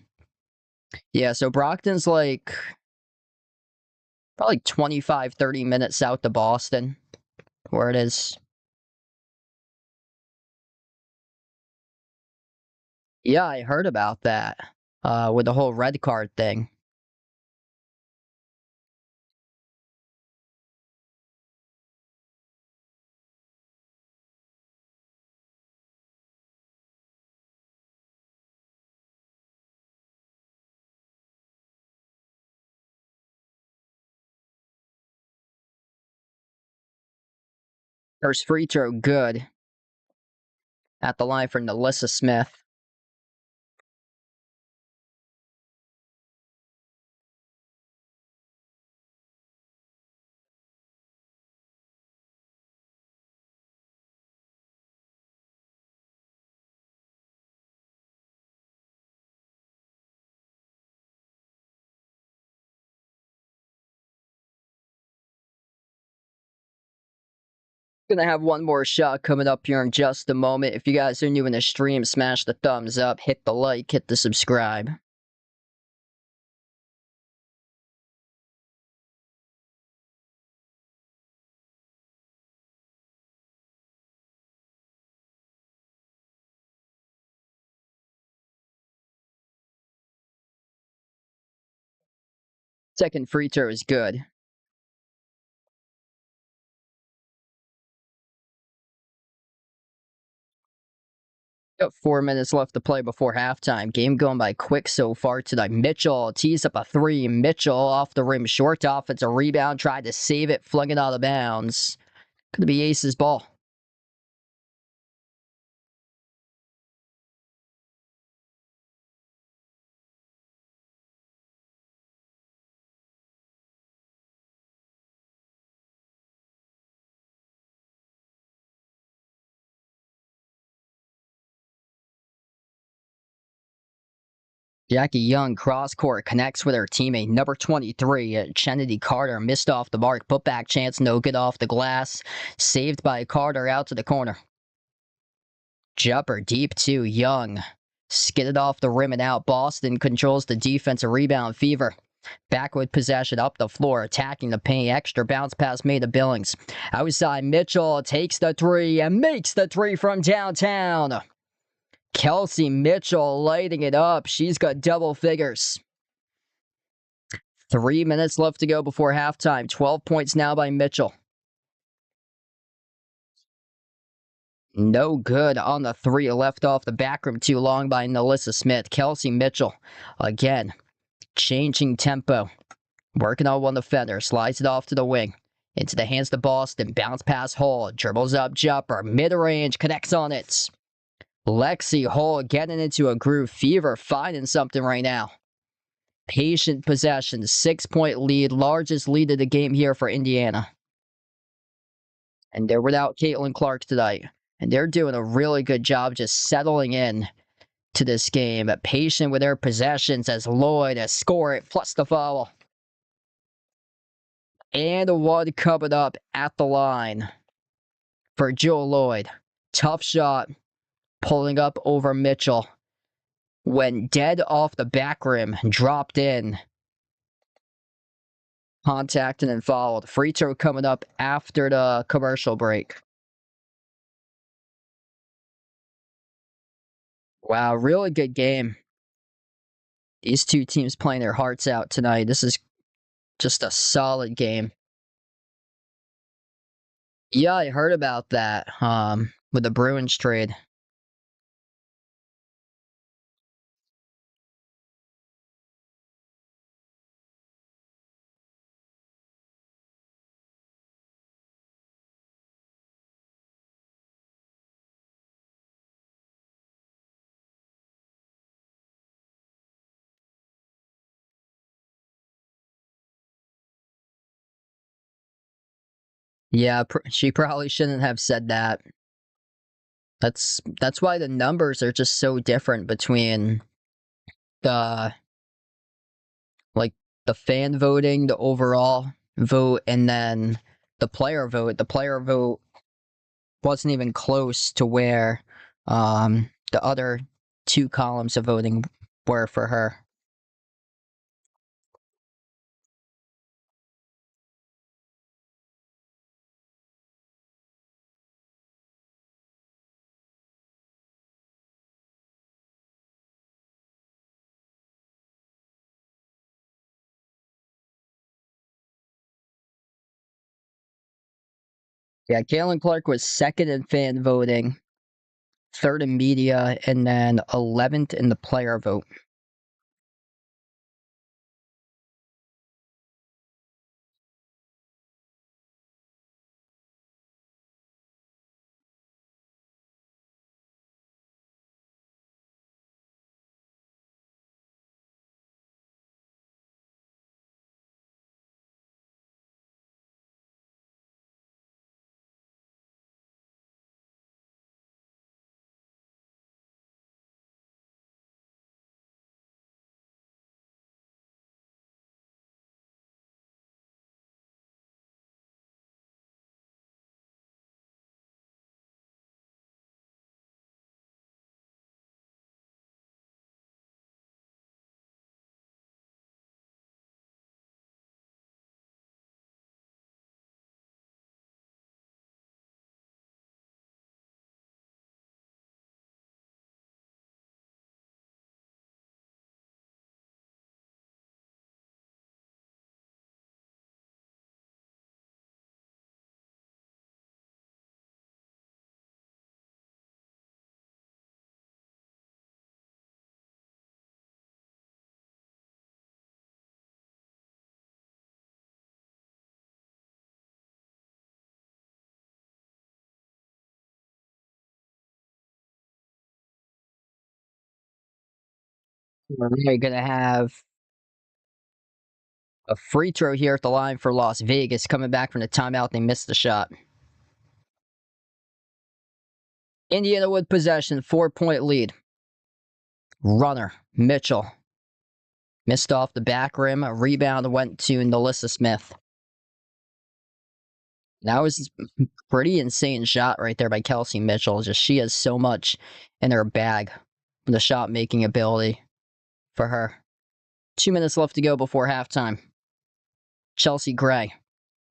Yeah, so Brockton's like probably 25, 30 minutes south of Boston, where it is. Yeah, I heard about that with the whole red card thing. First free throw, good. At the line for Alyssa Smith. Gonna have one more shot coming up here in just a moment. If you guys are new in the stream, smash the thumbs up, hit the like, hit the subscribe. Second free throw is good. Got 4 minutes left to play before halftime. Game going by quick so far tonight. Mitchell tees up a 3. Mitchell off the rim, short offensive rebound, tried to save it, flung it out of bounds. Gonna be Ace's ball. Jackie Young, cross court, connects with her teammate, number 23, Kennedy Carter, missed off the mark, put back chance, no good off the glass, saved by Carter out to the corner. Jumper, deep 2, Young, skidded off the rim and out. Boston controls the defensive rebound. Fever, backward possession up the floor, attacking the paint, extra bounce pass made to Billings. Outside, Mitchell takes the 3 and makes the 3 from downtown. Kelsey Mitchell lighting it up. She's got double figures. 3 minutes left to go before halftime. 12 points now by Mitchell. No good on the three. Left off the back rim too long by Nalissa Smith. Kelsey Mitchell again changing tempo. Working on one defender. Slides it off to the wing. Into the hands to Boston. Bounce pass Hall. Dribbles up jumper. Mid-range. Connects on it. Lexi Hall getting into a groove. Fever finding something right now. Patient possession. 6-point lead. Largest lead of the game here for Indiana. And they're without Caitlin Clark tonight. And they're doing a really good job just settling in to this game. Patient with their possessions as Lloyd has scored it, plus the foul. And one coming up at the line for Joe Lloyd. Tough shot, pulling up over Mitchell. Went dead off the back rim, dropped in. Contacted and fouled. Free throw coming up after the commercial break. Wow, really good game. These two teams playing their hearts out tonight. This is just a solid game. Yeah, I heard about that with the Bruins trade. Yeah, she probably shouldn't have said that. That's why the numbers are just so different between the the fan voting, the overall vote, and then the player vote. The player vote wasn't even close to where the other two columns of voting were for her. Yeah, Caitlin Clark was second in fan voting, third in media, and then 11th in the player vote. We're going to have a free throw here at the line for Las Vegas. Coming back from the timeout, they missed the shot. Indiana with possession, 4-point lead. Runner, Mitchell. Missed off the back rim. A rebound went to Nalissa Smith. That was a pretty insane shot right there by Kelsey Mitchell. Just she has so much in her bag. The shot making ability for her. 2 minutes left to go before halftime. Chelsea Gray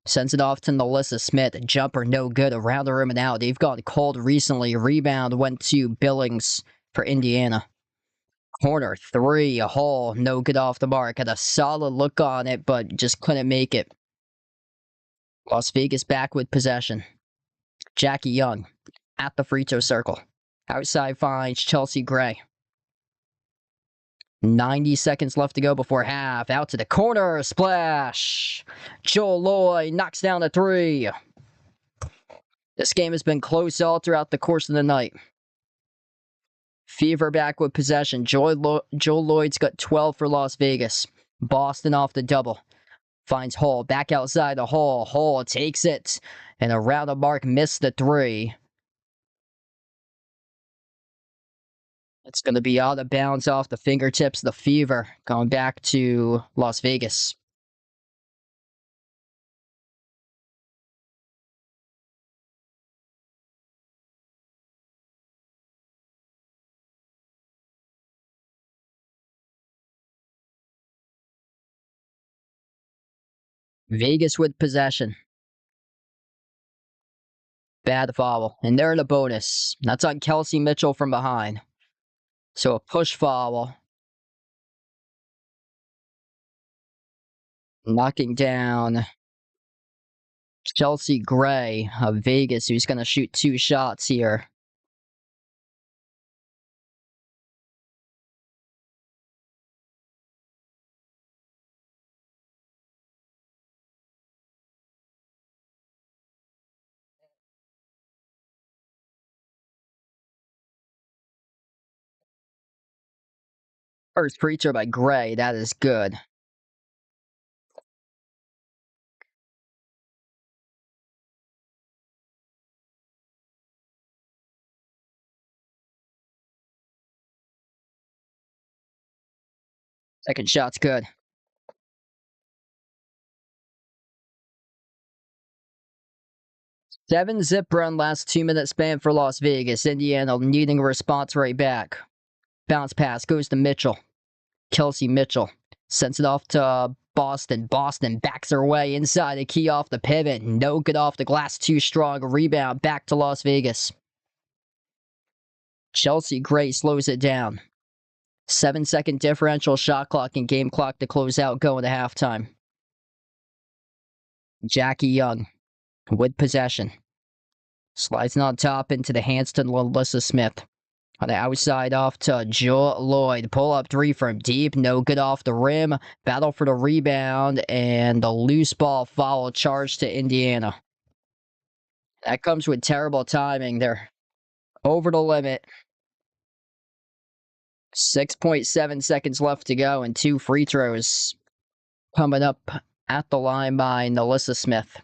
sends it off to Nalissa Smith. Jumper no good around the rim and out. They've gone cold recently. Rebound went to Billings for Indiana. Corner three, a hole, no good off the mark. Had a solid look on it, but just couldn't make it. Las Vegas back with possession. Jackie Young at the free throw circle. Outside finds Chelsea Gray. 90 seconds left to go before half. Out to the corner. Splash. Joel Lloyd knocks down a three. This game has been close all throughout the course of the night. Fever back with possession. Joel Lloyd's got 12 for Las Vegas. Boston off the double. Finds Hall back outside the hole. Hall takes it. And around the mark, missed the three. It's going to be out of bounds off the fingertips of the Fever. Going back to Las Vegas. Vegas with possession. Bad foul. And they're in a bonus. That's on Kelsey Mitchell from behind. So a push foul. Knocking down Chelsea Gray of Vegas, who's going to shoot 2 shots here. First free throw by Gray. That is good. Second shot's good. 7-zip run last 2-minute span for Las Vegas. Indiana needing a response right back. Bounce pass goes to Mitchell. Kelsey Mitchell sends it off to Boston. Boston backs her way inside the key off the pivot. No good off the glass. Too strong. Rebound back to Las Vegas. Chelsea Gray slows it down. 7-second differential shot clock and game clock to close out going to halftime. Jackie Young with possession. Slides on top into the hands to Alyssa Smith. On the outside off to Joel Lloyd. Pull up three from deep. No good off the rim. Battle for the rebound. And the loose ball foul charge to Indiana. That comes with terrible timing. They're over the limit. 6.7 seconds left to go. And 2 free throws coming up at the line by Alyssa Smith.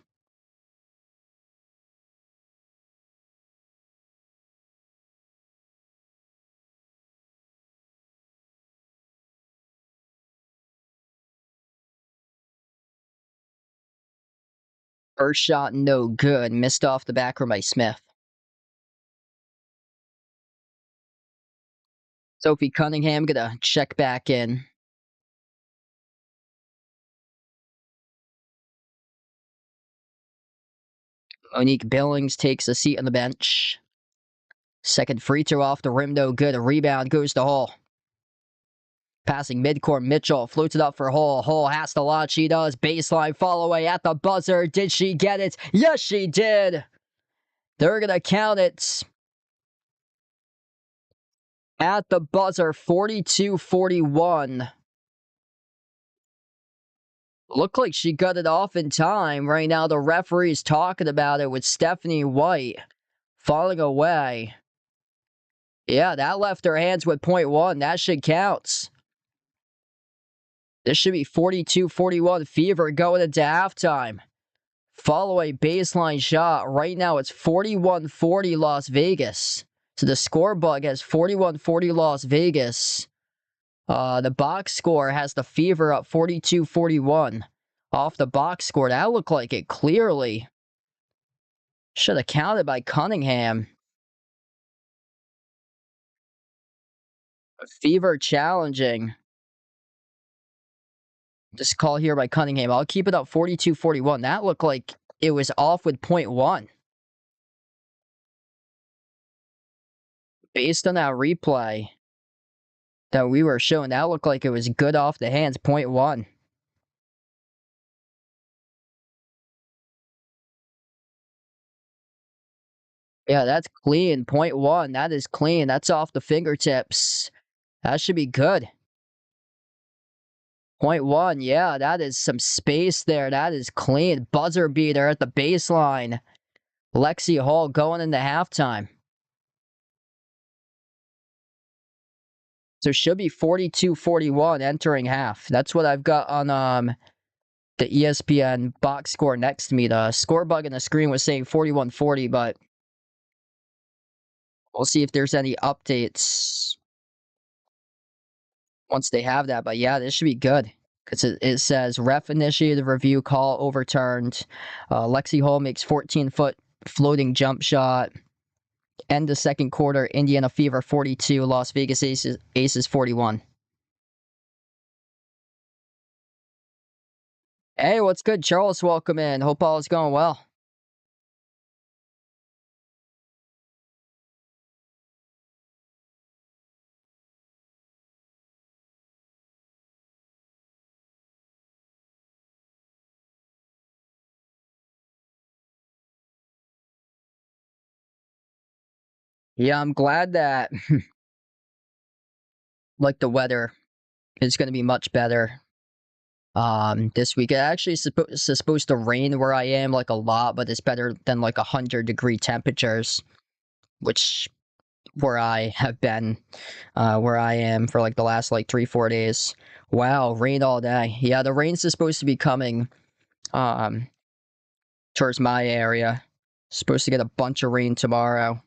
First shot, no good. Missed off the backroom by Smith. Sophie Cunningham gonna check back in. Monique Billings takes a seat on the bench. Second free throw off the rim, no good. A rebound goes to Hall. Passing midcourt, Mitchell floats it up for Hall. Hall has to launch. She does. Baseline fall away at the buzzer. Did she get it? Yes, she did. They're going to count it at the buzzer. 42-41. Looked like she got it off in time. Right now, the referee's talking about it with Stephanie White falling away. Yeah, that left her hands with .1. That should count. This should be 42-41 Fever going into halftime. Follow a baseline shot. Right now it's 41-40 Las Vegas. So the score bug has 41-40 Las Vegas. The box score has the Fever up 42-41. Off the box score, that looked like it clearly. Should have counted by Cunningham. Fever challenging. This call here by Cunningham. I'll keep it up 42-41. That looked like it was off with .1. Based on that replay that we were showing, that looked like it was good off the hands, 0.1. Yeah, that's clean, 0.1. That is clean. That's off the fingertips. That should be good. 0.1, yeah, that is some space there. That is clean. Buzzer beater at the baseline. Lexi Hall going into halftime. So it should be 42-41 entering half. That's what I've got on the ESPN box score next to me. The score bug on the screen was saying 41-40, but we'll see if there's any updates once they have that. But yeah, this should be good because it says ref initiated review call overturned. Lexi Hall makes 14-foot floating jump shot. End of second quarter, Indiana Fever 42, Las Vegas Aces 41. Hey, what's good, Charles? Welcome in. Hope all is going well. Yeah, I'm glad that like the weather is going to be much better this week. It actually is supposed to rain where I am like a lot, but it's better than like 100-degree temperatures, which where I have been, where I am for like the last like 3-4 days. Wow, rain all day. Yeah, the rain's supposed to be coming um towards my area. Supposed to get a bunch of rain tomorrow.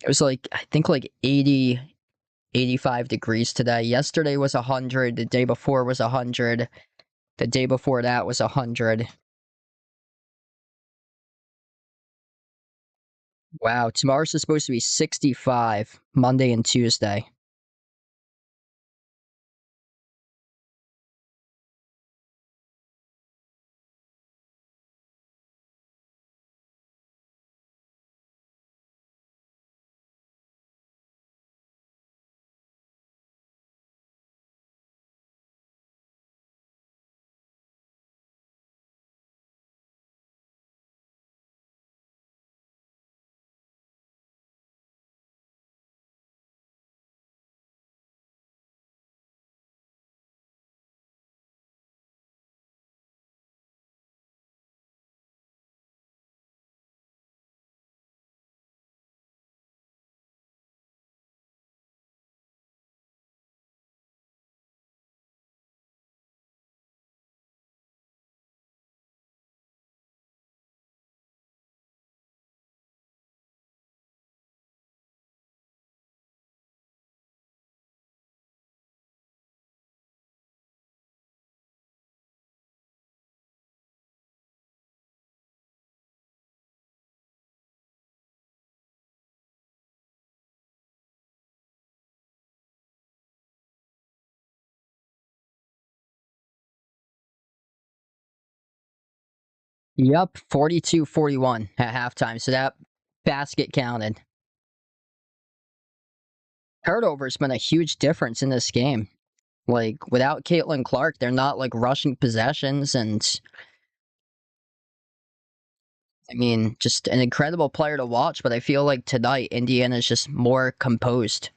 It was like I think like 80, 85 degrees today. Yesterday was 100. The day before was 100. The day before that was 100. Wow, tomorrow's supposed to be 65, Monday and Tuesday. Yep, 42-41 at halftime. So that basket counted. Turnover's been a huge difference in this game. Like, without Caitlin Clark, they're not, like, rushing possessions, and, I mean, just an incredible player to watch, but I feel like tonight, Indiana's just more composed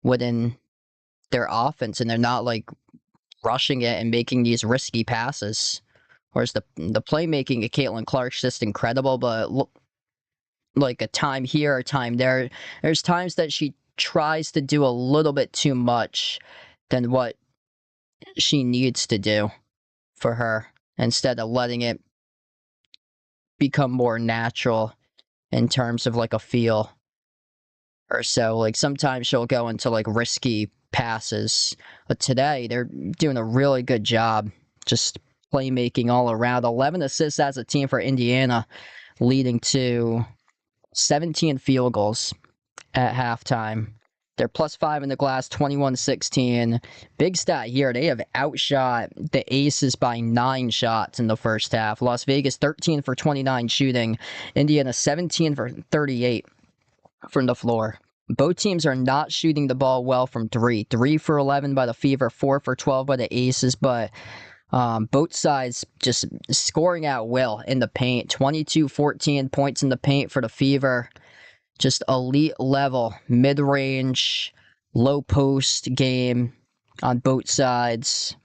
within their offense, and they're not, like, rushing it and making these risky passes. Whereas the playmaking of Caitlin Clark's just incredible, but, like, a time here, a time there. There's times that she tries to do a little bit too much than what she needs to do for her, instead of letting it become more natural in terms of like a feel or so. Like sometimes she'll go into like risky passes, but today they're doing a really good job just playmaking all around. 11 assists as a team for Indiana, leading to 17 field goals at halftime. They're +5 in the glass, 21-16. Big stat here. They have outshot the Aces by 9 shots in the first half. Las Vegas 13 for 29 shooting. Indiana 17 for 38 from the floor. Both teams are not shooting the ball well from three. 3 for 11 by the Fever, 4 for 12 by the Aces, but both sides just scoring at will in the paint. 22-14 points in the paint for the Fever. Just elite level, mid-range, low post game on both sides.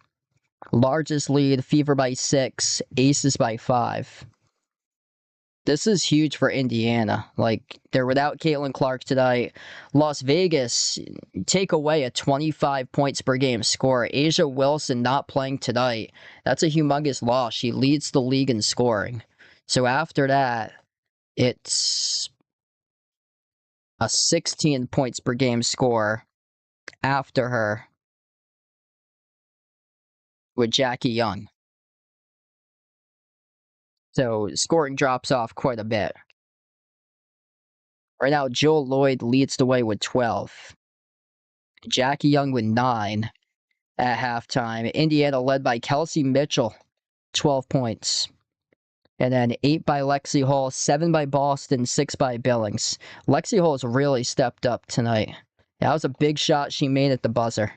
Largest lead, Fever by 6, Aces by 5. This is huge for Indiana. Like, they're without Caitlin Clark tonight. Las Vegas take away a 25 points per game score. Asia Wilson not playing tonight. That's a humongous loss. She leads the league in scoring. So after that, it's a 16 points per game score after her with Jackie Young. So scoring drops off quite a bit. Right now, Joel Lloyd leads the way with 12. Jackie Young with 9 at halftime. Indiana led by Kelsey Mitchell, 12 points. And then 8 by Lexi Hall, 7 by Boston, 6 by Billings. Lexi Hall's really stepped up tonight. That was a big shot she made at the buzzer.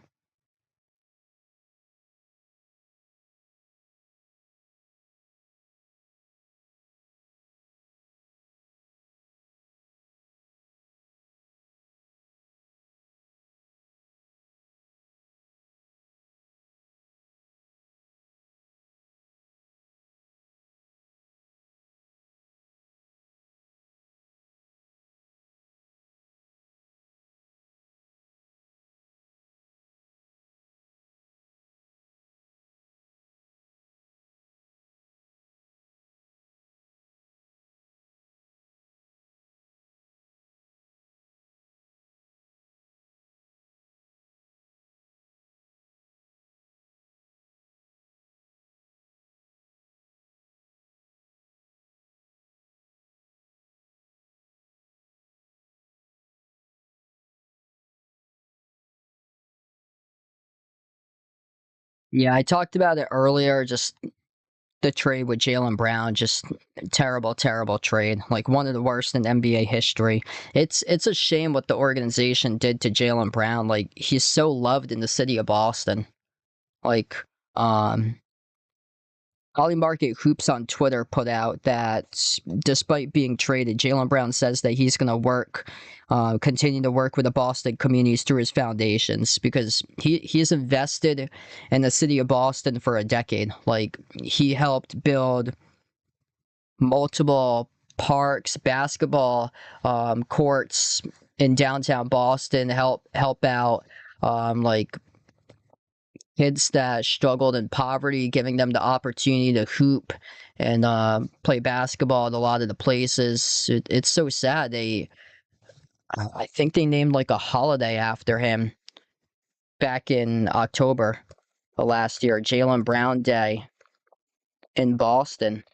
Yeah, I talked about it earlier, just the trade with Jaylen Brown, just terrible, terrible trade. Like one of the worst in NBA history. It's a shame what the organization did to Jaylen Brown. Like he's so loved in the city of Boston. Like um Holly Market Hoops on Twitter put out that despite being traded, Jaylen Brown says that he's going to continue to work with the Boston communities through his foundations because he's invested in the city of Boston for a decade. Like he helped build multiple parks, basketball courts in downtown Boston. Help out like kids that struggled in poverty, giving them the opportunity to hoop and play basketball at a lot of the places. It's so sad. I think they named like a holiday after him back in October of last year, Jaylen Brown Day in Boston.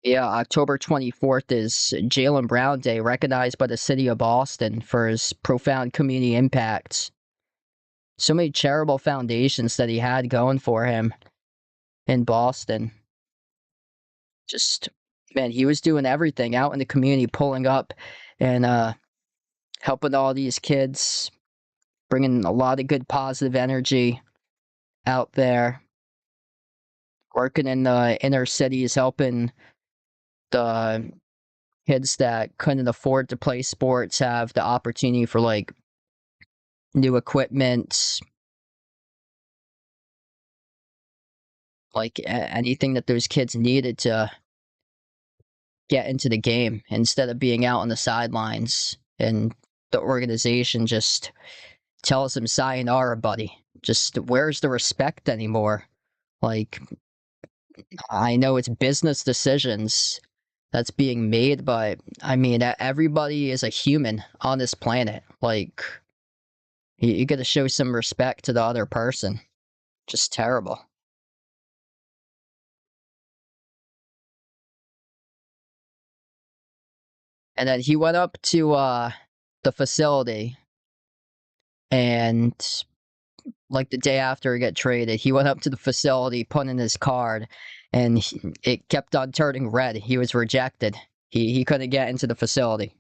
Yeah, October 24th is Jaylen Brown Day, recognized by the city of Boston for his profound community impacts. So many charitable foundations that he had going for him in Boston. Just, man, he was doing everything out in the community, pulling up and helping all these kids, bringing a lot of good positive energy out there, working in the inner cities, helping the kids that couldn't afford to play sports have the opportunity for like new equipment, like anything that those kids needed to get into the game instead of being out on the sidelines. And the organization just tells him, sayonara, buddy. Just where's the respect anymore? Like, I know it's business decisions that's being made, but I mean, everybody is a human on this planet. Like, you got to show some respect to the other person. Just terrible. And then he went up to the facility, and like the day after he got traded, he went up to the facility, put in his card, and it kept on turning red. He was rejected. He couldn't get into the facility.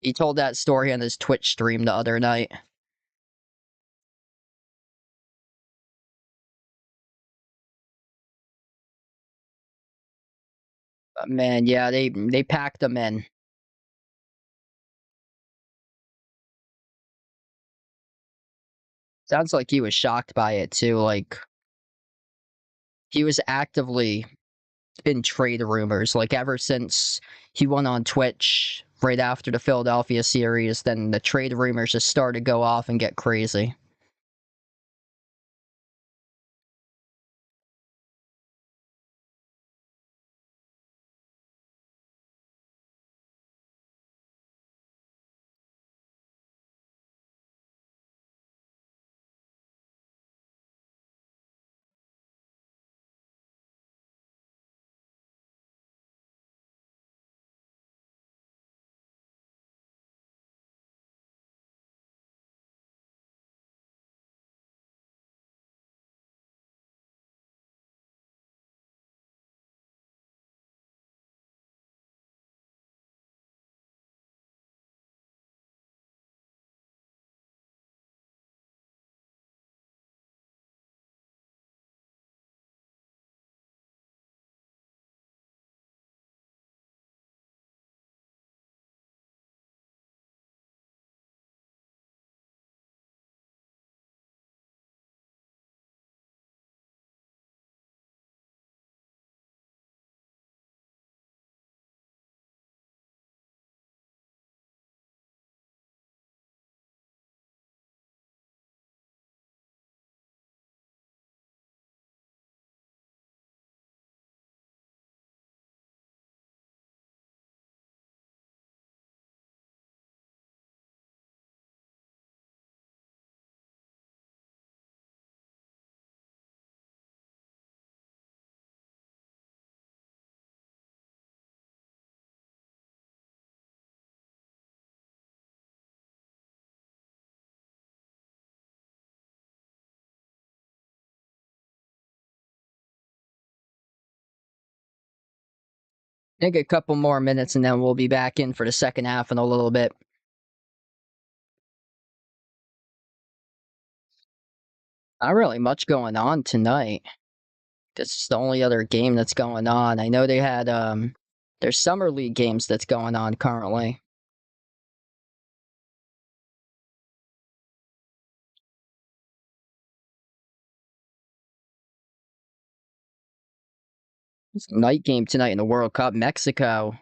He told that story on his Twitch stream the other night. But man, yeah, they packed him in. Sounds like he was shocked by it too. Like he was actively in trade rumors. Like ever since he went on Twitch right after the Philadelphia series, then the trade rumors just started to go off and get crazy. I think a couple more minutes and then we'll be back in for the second half in a little bit. Not really much going on tonight. This is the only other game that's going on. I know they had there's summer league games that's going on currently. It's a night game tonight in the World Cup. Mexico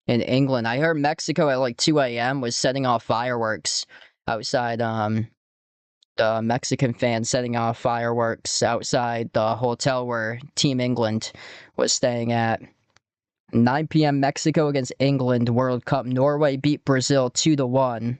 and England. I heard Mexico at like 2 a.m. was setting off fireworks outside the Mexican fans setting off fireworks outside the hotel where Team England was staying at. 9 p.m. Mexico against England World Cup. Norway beat Brazil 2-1.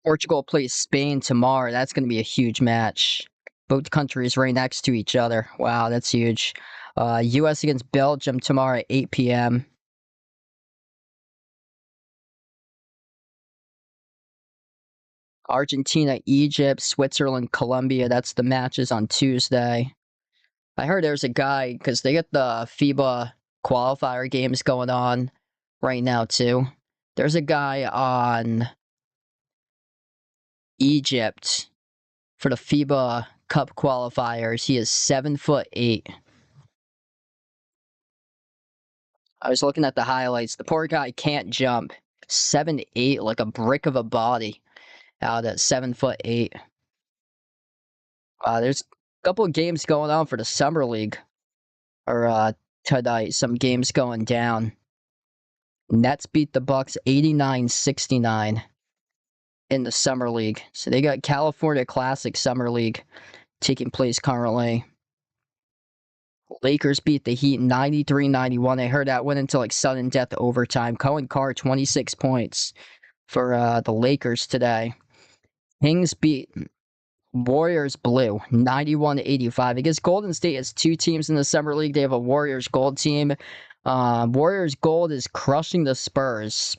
Portugal plays Spain tomorrow. That's going to be a huge match. Both countries right next to each other. Wow, that's huge. U.S. against Belgium tomorrow at 8 p.m. Argentina, Egypt, Switzerland, Colombia. That's the matches on Tuesday. I heard there's a guy, because they get the FIBA qualifier games going on right now, too. There's a guy on Egypt for the FIBA Cup qualifiers. He is 7'8". I was looking at the highlights. The poor guy can't jump. 7'8", like a brick of a body out at 7'8". There's a couple of games going on for the summer league, or tonight. Some games going down. Nets beat the Bucks 89-69 in the summer league. So they got California Classic Summer League taking place currently. Lakers beat the Heat 93-91. I heard that went into like sudden death overtime. Cohen Carr 26 points for the Lakers today. Kings beat Warriors blue 91-85. I guess Golden State has two teams in the summer league. They have a Warriors gold team. Warriors gold is crushing the Spurs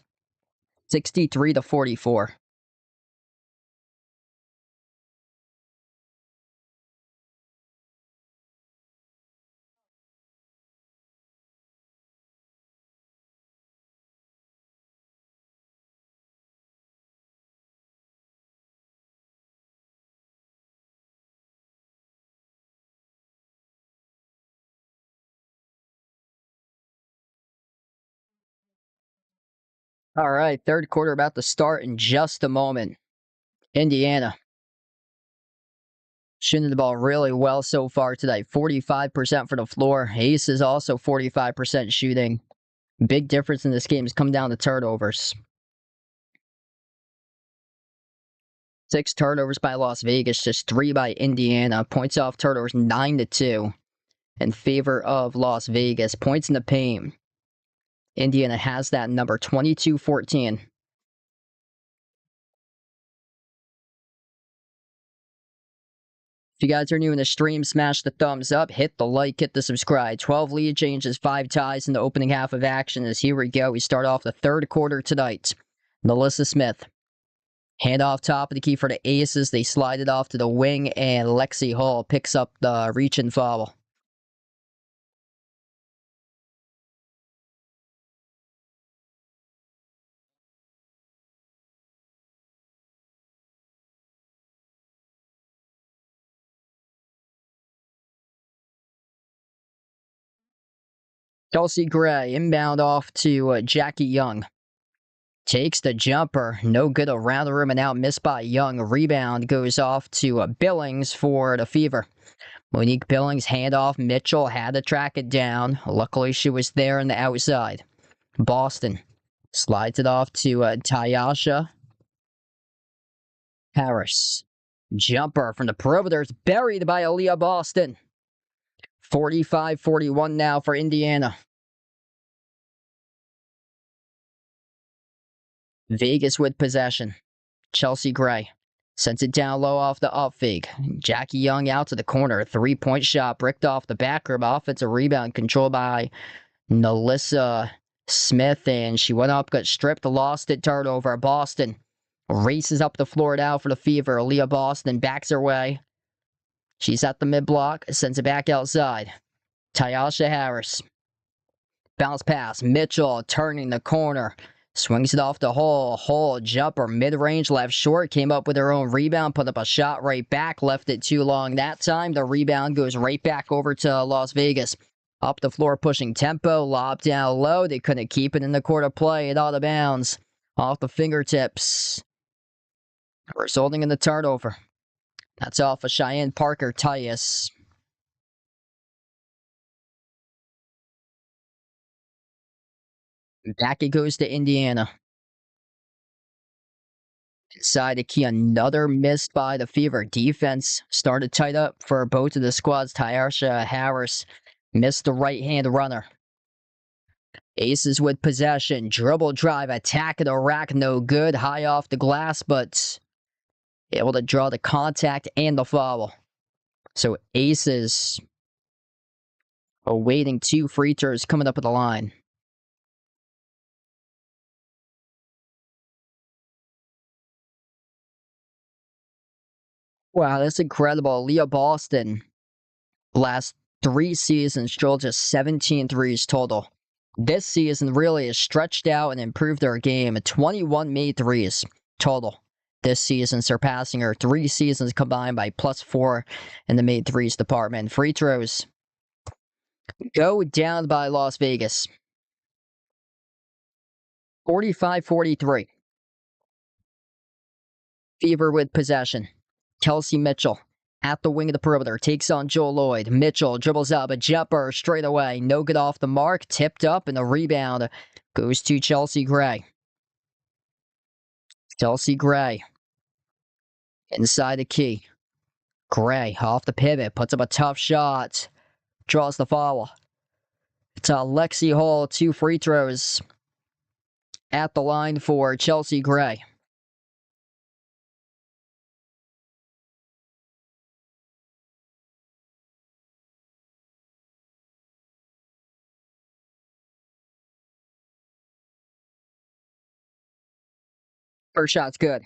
63-44. All right, third quarter about to start in just a moment. Indiana shooting the ball really well so far today. 45% for the floor. Ace is also 45% shooting. Big difference in this game has come down to turnovers. 6 turnovers by Las Vegas, just 3 by Indiana. Points off turnovers 9-2 in favor of Las Vegas. Points in the paint. Indiana has that number 22-14. If you guys are new in the stream, smash the thumbs up, hit the like, hit the subscribe. 12 lead changes, 5 ties in the opening half of action. As here we go. We start off the third quarter tonight. Melissa Smith. Hand off top of the key for the Aces. They slide it off to the wing, and Lexi Hall picks up the reach and foul. Kelsey Gray inbound off to Jackie Young. Takes the jumper. No good around the rim and out. Missed by Young. Rebound goes off to Billings for the Fever. Monique Billings, handoff. Mitchell had to track it down. Luckily, she was there on the outside. Boston slides it off to Tyasha Harris. Jumper from the perimeter is buried by Aaliyah Boston. 45-41 now for Indiana. Vegas with possession. Chelsea Gray sends it down low off the up fake. Jackie Young out to the corner. 3-point shot bricked off the back rim. Offensive rebound controlled by Melissa Smith, and she went up, got stripped, lost it, turnover. Boston races up the floor now for the Fever. Aaliyah Boston backs her way. She's at the mid-block, sends it back outside. Tyasha Harris. Bounce pass. Mitchell turning the corner. Swings it off the hole. Hole jumper. Mid-range left short. Came up with her own rebound. Put up a shot right back. Left it too long that time. The rebound goes right back over to Las Vegas. Up the floor pushing tempo. Lob down low. They couldn't keep it in the court of play. It out of bounds. Off the fingertips. Resulting in the turnover. That's off of Cheyenne Parker Tyus. Back it goes to Indiana. Inside the key, another miss by the Fever. Defense started tight up for both of the squads. Tyasha Harris missed the right-hand runner. Aces with possession. Dribble drive, attack at the rack, no good. High off the glass, but able to draw the contact and the foul. So Aces awaiting 2 free throws coming up at the line. Wow, that's incredible. Leah Boston, last 3 seasons, drilled just 17 threes total. This season really has stretched out and improved her game. 21 made threes total this season, surpassing her 3 seasons combined by +4 in the made threes department. Free throws go down by Las Vegas. 45-43. Fever with possession. Kelsey Mitchell at the wing of the perimeter. Takes on Joel Lloyd. Mitchell dribbles up a jumper straight away. No good off the mark. Tipped up, and the rebound goes to Chelsea Gray. Chelsea Gray inside the key. Gray off the pivot. Puts up a tough shot. Draws the foul. It's Lexi Hall. 2 free throws at the line for Chelsea Gray. First shot's good.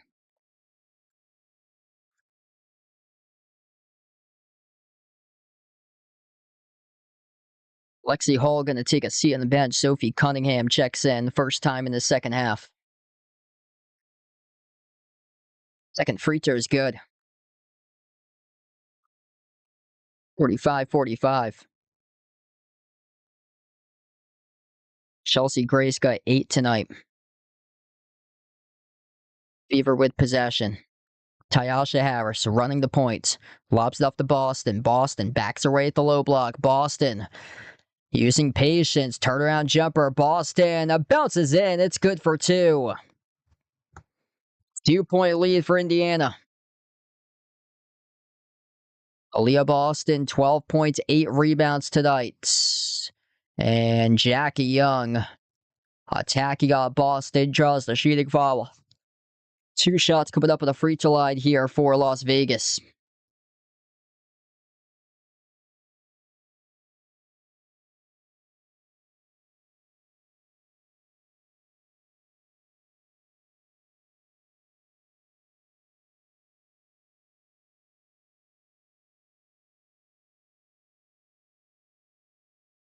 Lexi Hall going to take a seat on the bench. Sophie Cunningham checks in. First time in the second half. Second free throw is good. 45-45. Chelsea Grace got 8 tonight. Fever with possession. Tyasha Harris running the point. Lobs it up to Boston. Boston backs away at the low block. Boston using patience. Turnaround jumper. Boston bounces in. It's good for 2. 2-point lead for Indiana. Aaliyah Boston, 12 points, 8 rebounds tonight. And Jackie Young attacking Boston, draws the shooting foul. 2 shots coming up on the free throw line here for Las Vegas.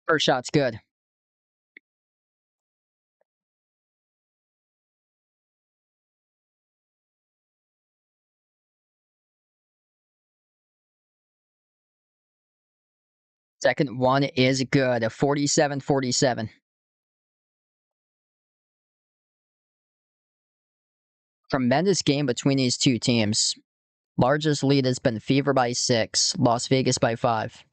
First shot's good. Second one is good. 47-47. Tremendous game between these two teams. Largest lead has been Fever by 6, Las Vegas by 5.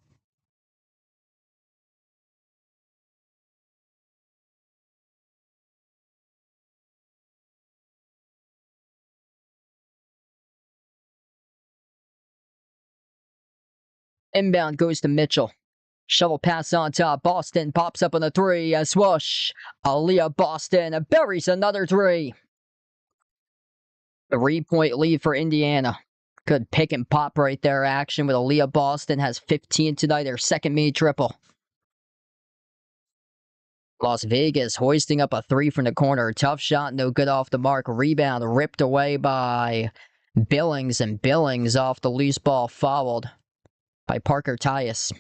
Inbound goes to Mitchell. Shovel pass on top. Boston pops up on the 3. A swoosh. Aaliyah Boston buries another 3. 3-point lead for Indiana. Good pick and pop right there action with Aaliyah Boston has 15 tonight. Their second made triple. Las Vegas hoisting up a 3 from the corner. Tough shot, no good off the mark. Rebound ripped away by Billings, and Billings off the loose ball fouled by Parker Tyus.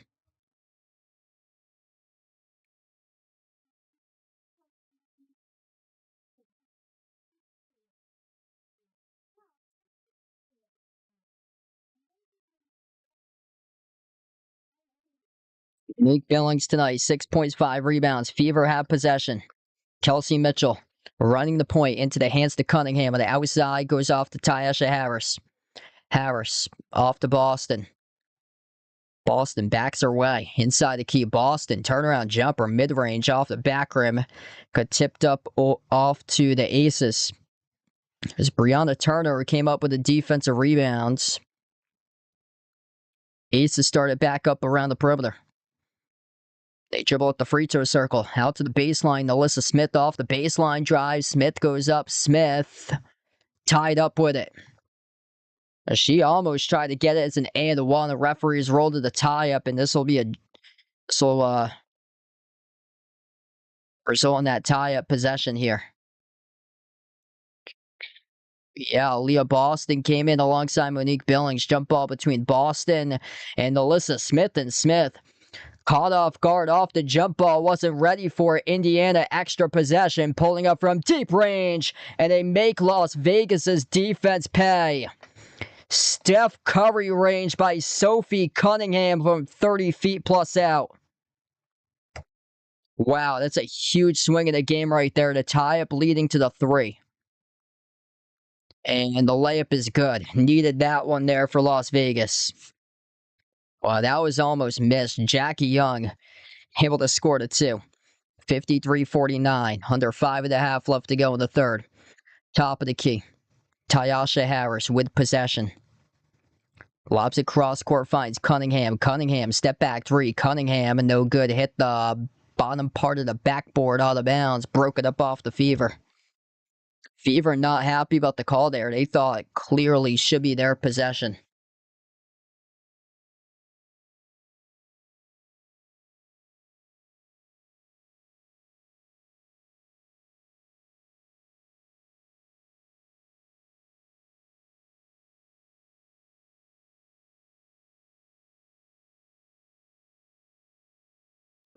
Nick Billings tonight, 6 points, 5 rebounds. Fever have possession. Kelsey Mitchell running the point into the hands to Cunningham. On the outside goes off to Tyasha Harris. Harris off to Boston. Boston backs her way. Inside the key. Boston turnaround jumper mid-range off the back rim. Got tipped up off to the Aces. As Brianna Turner came up with the defensive rebounds. Aces started back up around the perimeter. They dribble at the free throw circle. Out to the baseline. Alyssa Smith off the baseline drive. Smith goes up. Smith tied up with it. She almost tried to get it as an and one. The referees rolled to the tie up, and this will result in that tie up possession here. Yeah, Leah Boston came in alongside Monique Billings. Jump ball between Boston and Alyssa Smith, and Smith caught off guard off the jump ball, wasn't ready for it. Indiana extra possession, pulling up from deep range, and they make Las Vegas's defense pay. Steph Curry range by Sophie Cunningham from 30 feet plus out. Wow, that's a huge swing in the game right there to tie up, leading to the 3. And the layup is good. Needed that one there for Las Vegas. Wow, that was almost missed. Jackie Young able to score the 2. 53-49. Under 5.5 left to go in the third. Top of the key. Tyasha Harris with possession. Lobs it cross court, finds Cunningham. Cunningham, step back 3. Cunningham, and no good. Hit the bottom part of the backboard out of bounds. Broke it up off the Fever. Fever not happy about the call there. They thought it clearly should be their possession.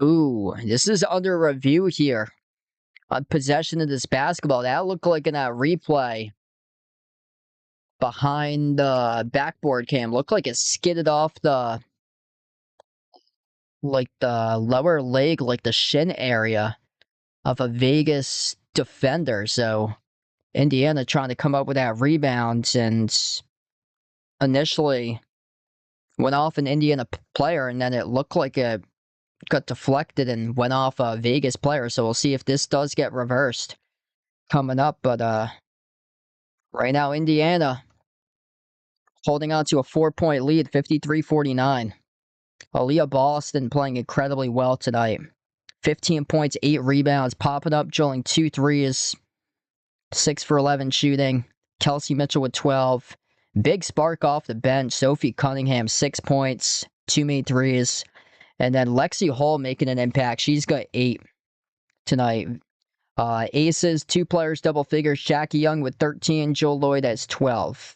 Ooh, this is under review here. On possession of this basketball, that looked like in that replay behind the backboard cam. Looked like it skidded off the lower leg, like the shin area of a Vegas defender. So Indiana trying to come up with that rebound, and initially went off an Indiana player, and then it looked like it got deflected and went off a Vegas player. So we'll see if this does get reversed coming up. But right now, Indiana holding on to a 4-point lead, 53-49. Aaliyah Boston playing incredibly well tonight. 15 points, 8 rebounds, popping up, drilling 2 threes, 6 for 11 shooting. Kelsey Mitchell with 12. Big spark off the bench. Sophie Cunningham, 6 points, 2 made threes. And then Lexi Hull making an impact. She's got 8 tonight. Aces, 2 players, double figures. Jackie Young with 13. Joel Lloyd has 12.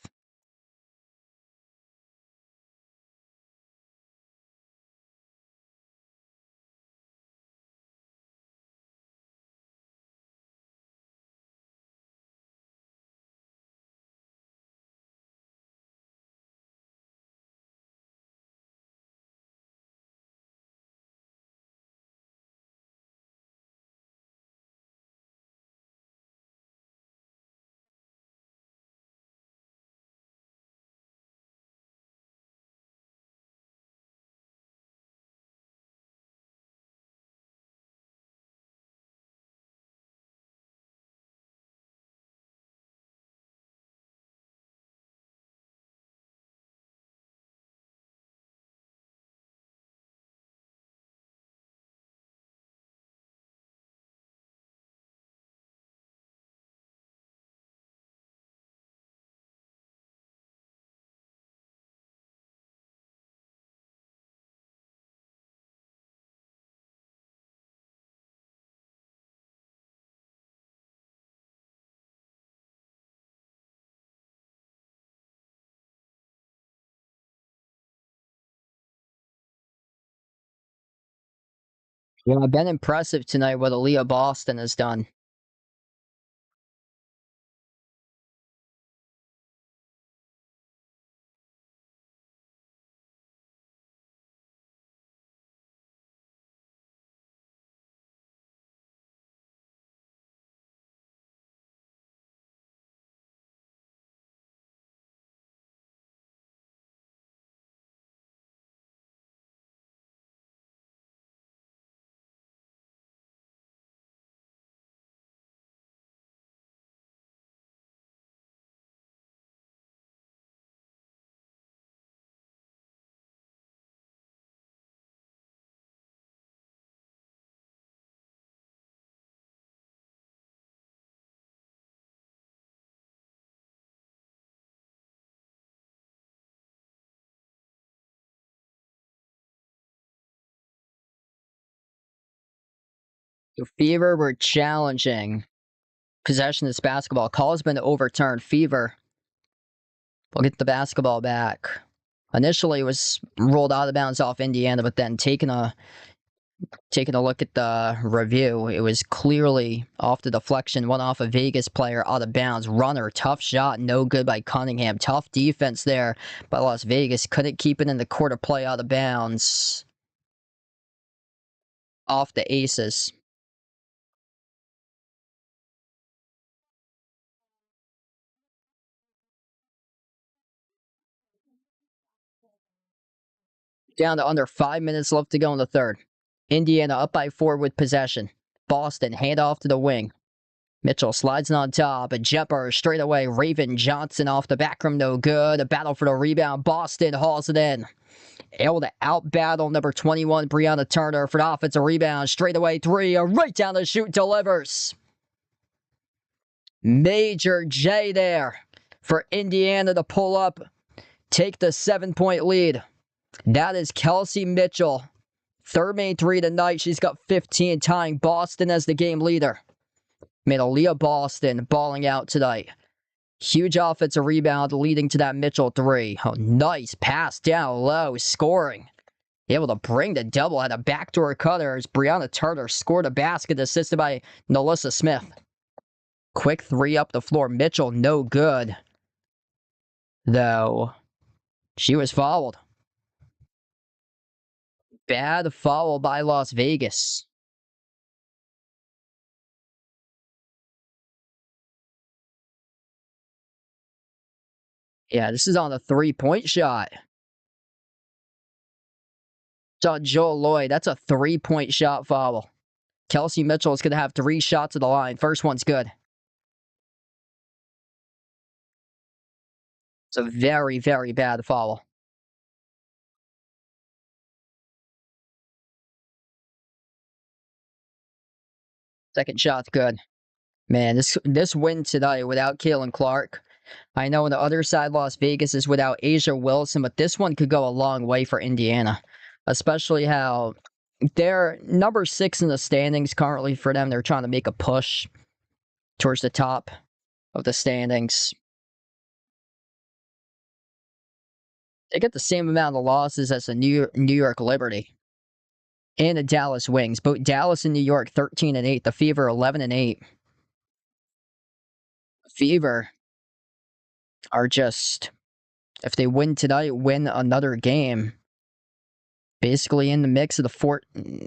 Yeah, been impressive tonight what Aaliyah Boston has done. The Fever were challenging possession of this basketball. Call has been overturned. Fever will get the basketball back. Initially, it was rolled out of bounds off Indiana, but then taking a look at the review, it was clearly off the deflection, went off a Vegas player out of bounds. Runner, tough shot, no good by Cunningham. Tough defense there by Las Vegas. Couldn't keep it in the court of play out of bounds. Off the Aces. Down to under 5 minutes left to go in the third. Indiana up by 4 with possession. Boston, hand off to the wing. Mitchell slides on top. A jumper straight away. Raven Johnson off the back rim, no good. A battle for the rebound. Boston hauls it in. Able to out-battle number 21, Brianna Turner, for the offensive rebound. Straight away 3. Right down the chute, delivers. Major J there for Indiana to pull up. Take the 7-point lead. That is Kelsey Mitchell. Third main 3 tonight. She's got 15, tying Boston as the game leader. Made Aaliyah Boston balling out tonight. Huge offensive rebound leading to that Mitchell 3. Oh, nice pass down low, scoring. able to bring the double, had a backdoor cutter as Brianna Turner scored a basket assisted by Nalissa Smith. Quick three up the floor. Mitchell, no good. Though, she was fouled. Bad foul by Las Vegas. Yeah, this is on a three-point shot. It's on Joel Lloyd. That's a three-point shot foul. Kelsey Mitchell is going to have 3 shots at the line. First one's good. It's a very, very bad foul. Second shot's good. Man, this win tonight without Caitlin Clark. I know on the other side, Las Vegas is without Asia Wilson, but this one could go a long way for Indiana, especially how they're number 6 in the standings currently for them. They're trying to make a push towards the top of the standings. They get the same amount of losses as the New York Liberty and the Dallas Wings. Both Dallas and New York 13-8. The Fever 11-8. Fever are just, if they win tonight, win another game, basically in the mix of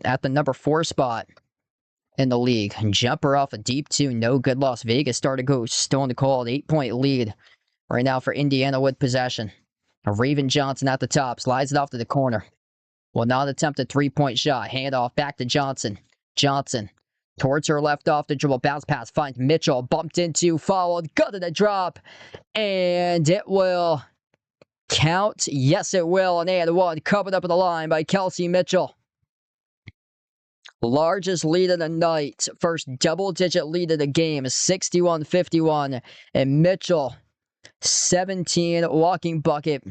at the number 4 spot in the league. And jumper off a deep 2, no good. Las Vegas started to go stone cold. 8-point lead right now for Indiana with possession. Raven Johnson at the top, slides it off to the corner. Will not attempt a 3-point shot. Handoff back to Johnson. Johnson towards her left off the dribble. Bounce pass finds Mitchell. Bumped into, followed, gutted a drop. And it will count. Yes, it will. And one covered up at the line by Kelsey Mitchell. Largest lead of the night. First double-digit lead of the game. 61-51. And Mitchell, 17, walking bucket.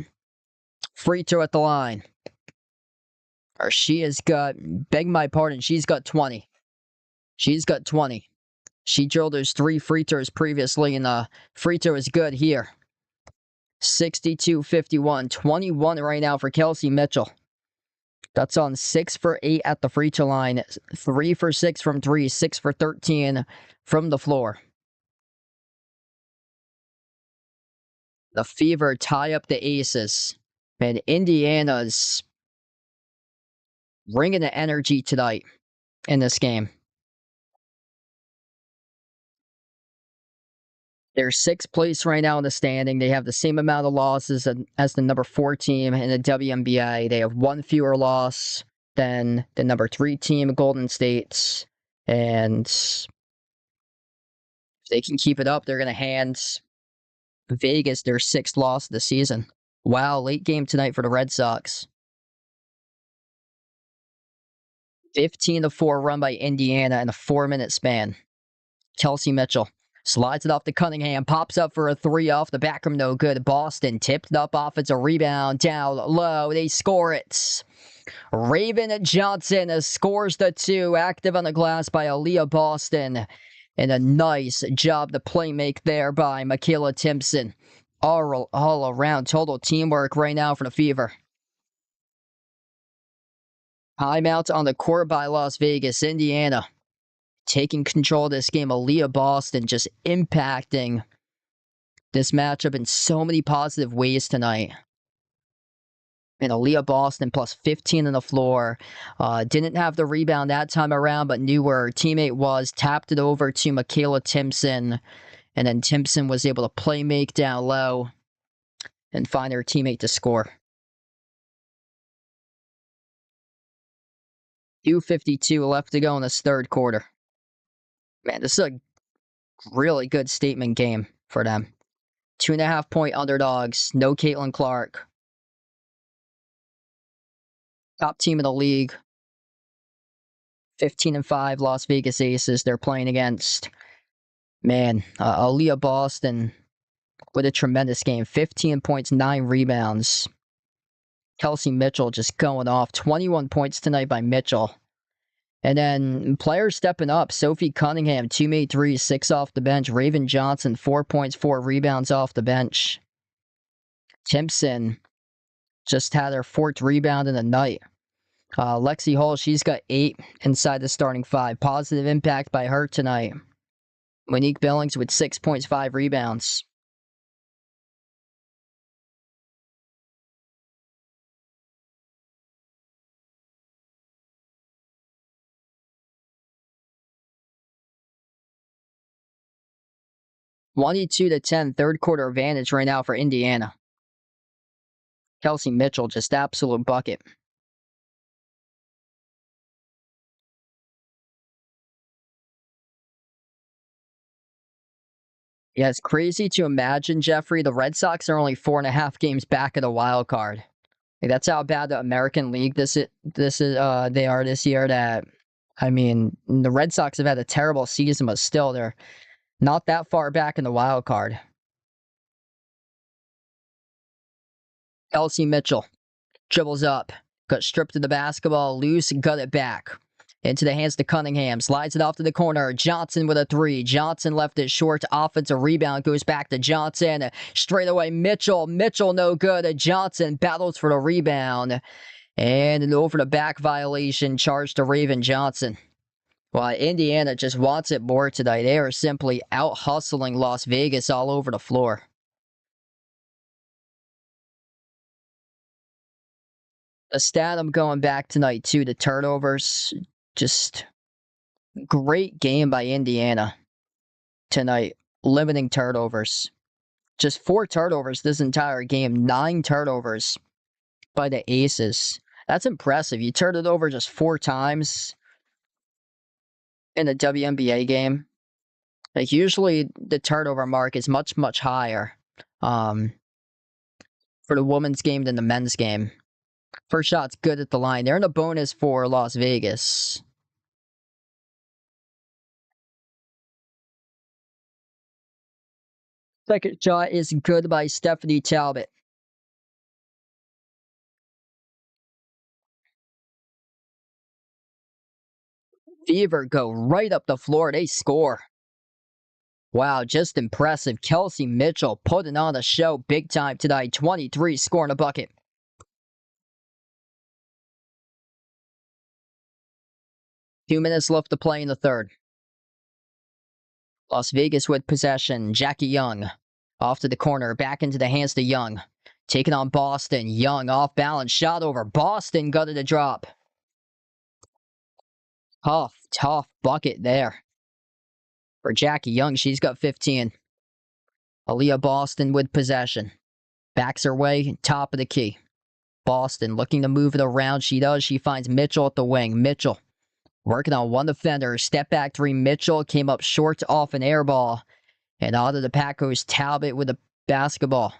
Free throw at the line. Or she has got, beg my pardon, she's got 20. She's got 20. She drilled those 3 free throws previously, and the free throw is good here. 62-51. 21 right now for Kelsey Mitchell. That's on 6 for 8 at the free throw line. 3 for 6 from 3. 6 for 13 from the floor. The Fever tie up the aces. And Indiana's bringing the energy tonight in this game. They're 6th place right now in the standing. They have the same amount of losses as the number 4 team in the WNBA. They have 1 fewer loss than the number 3 team, Golden State. And if they can keep it up, they're going to hand Vegas their 6th loss of the season. Wow, late game tonight for the Red Sox. 15-4 run by Indiana in a 4-minute span. Kelsey Mitchell slides it off to Cunningham, pops up for a 3 off the back room, no good. Boston tipped up offensive rebound, down low, they score it. Raven Johnson scores the 2, active on the glass by Aaliyah Boston. And a nice job to play make there by Michaela Timpson. All around total teamwork right now for the Fever. Timeout on the court by Las Vegas. Indiana taking control of this game. Aaliyah Boston just impacting this matchup in so many positive ways tonight. And Aaliyah Boston plus 15 on the floor. Didn't have the rebound that time around, but knew where her teammate was. Tapped it over to Michaela Timpson. And then Timpson was able to play make down low and find her teammate to score. 2:52 left to go in this 3rd quarter. Man, this is a really good statement game for them. 2.5-point underdogs. No Caitlin Clark. Top team in the league. 15-5 Las Vegas Aces they're playing against. Man, Aaliyah Boston with a tremendous game. 15 points, 9 rebounds. Kelsey Mitchell just going off. 21 points tonight by Mitchell. And then players stepping up. Sophie Cunningham, 2 made 3s, 6 off the bench. Raven Johnson, 4 points, 4 rebounds off the bench. Timpson just had her 4th rebound in the night. Lexi Hall, she's got 8 inside the starting 5. Positive impact by her tonight. Monique Billings with 6 points, 5 rebounds. (22-10), third quarter advantage right now for Indiana. Kelsey Mitchell, just absolute bucket. Yeah, it's crazy to imagine, Jeffrey. The Red Sox are only 4.5 games back of the wild card. Like, that's how bad the American League they are this year. That, I mean, the Red Sox have had a terrible season, but still they're not that far back in the wild card. Kelsey Mitchell dribbles up, got stripped of the basketball, loose, got it back. Into the hands to Cunningham, slides it off to the corner. Johnson with a 3. Johnson left it short. Offensive rebound goes back to Johnson. Straight away, Mitchell. Mitchell no good. Johnson battles for the rebound. And an over the back violation charged to Raven Johnson. Well, Indiana just wants it more tonight. They are simply out hustling Las Vegas all over the floor. A stat I'm going back tonight too, the turnovers. Just great game by Indiana tonight, limiting turnovers. Just 4 turnovers this entire game, 9 turnovers by the Aces. That's impressive. You turned it over just 4 times in a WNBA game. Like, usually the turnover mark is much, much higher for the women's game than the men's game. First shot's good at the line. They're in a bonus for Las Vegas. Second shot is good by Stephanie Talbot. Fever go right up the floor. They score. Wow, just impressive. Kelsey Mitchell putting on a show big time tonight. 23, scoring a bucket. Two minutes left to play in the third. Las Vegas with possession. Jackie Young off to the corner. Back into the hands to Young. Taking on Boston. Young off balance. Shot over. Boston got it a drop. Tough bucket there for Jackie Young. She's got 15. Aaliyah Boston with possession. Backs her way. Top of the key. Boston looking to move it around. She does. She finds Mitchell at the wing. Mitchell working on one defender. Step back 3. Mitchell came up short off an air ball. And out of the pack goes Talbot with the basketball.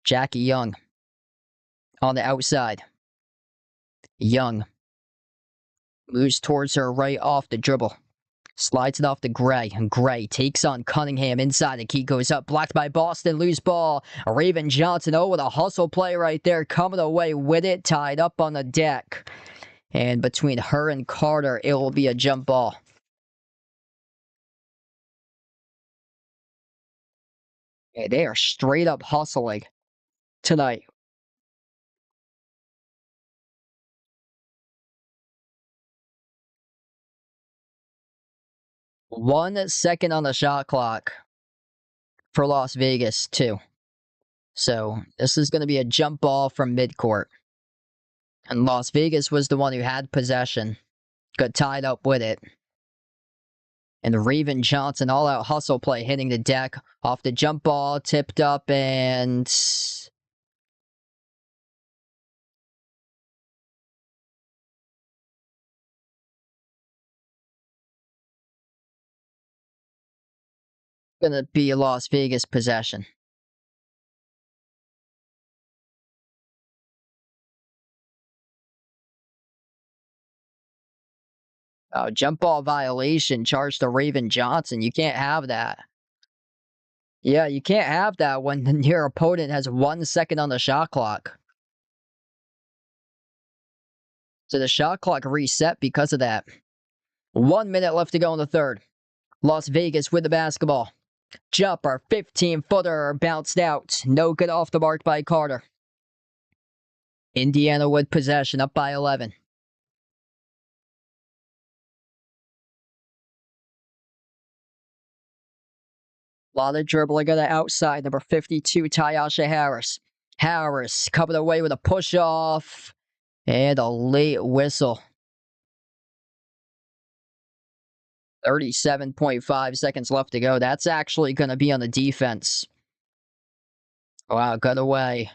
Jackie Young on the outside. Young moves towards her right off the dribble. Slides it off to Gray. And Gray takes on Cunningham inside. The key goes up. Blocked by Boston. Loose ball. Raven Johnson. Oh, with a hustle play right there. Coming away with it. Tied up on the deck. And between her and Carter, it will be a jump ball. Yeah, they are straight up hustling tonight. One second on the shot clock for Las Vegas, too. So this is going to be a jump ball from midcourt. And Las Vegas was the one who had possession. Got tied up with it. And Raven Johnson, all-out hustle play, hitting the deck. Off the jump ball, tipped up, and... gonna be a Las Vegas possession. Jump ball violation charged to Raven Johnson. You can't have that. Yeah, you can't have that when your opponent has 1 second on the shot clock. So the shot clock reset because of that. 1 minute left to go in the third. Las Vegas with the basketball. Jumper, 15-footer, bounced out. No good off the mark by Carter. Indiana with possession, up by 11. A lot of dribbling on the outside. Number 52, Tyasha Harris. Harris covered away with a push off and a late whistle. 37.5 seconds left to go. That's actually going to be on the defense. Wow, got away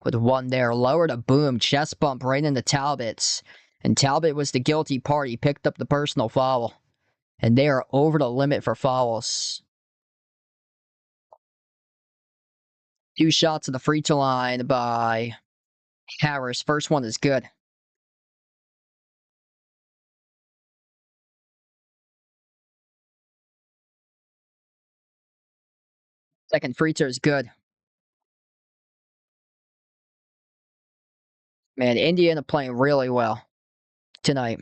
with one there. Lowered a boom, chest bump right into Talbot's. And Talbot was the guilty party, picked up the personal foul. And they are over the limit for fouls. 2 shots at the free throw line by Harris. First one is good. Second free throw is good. Man, Indiana playing really well tonight.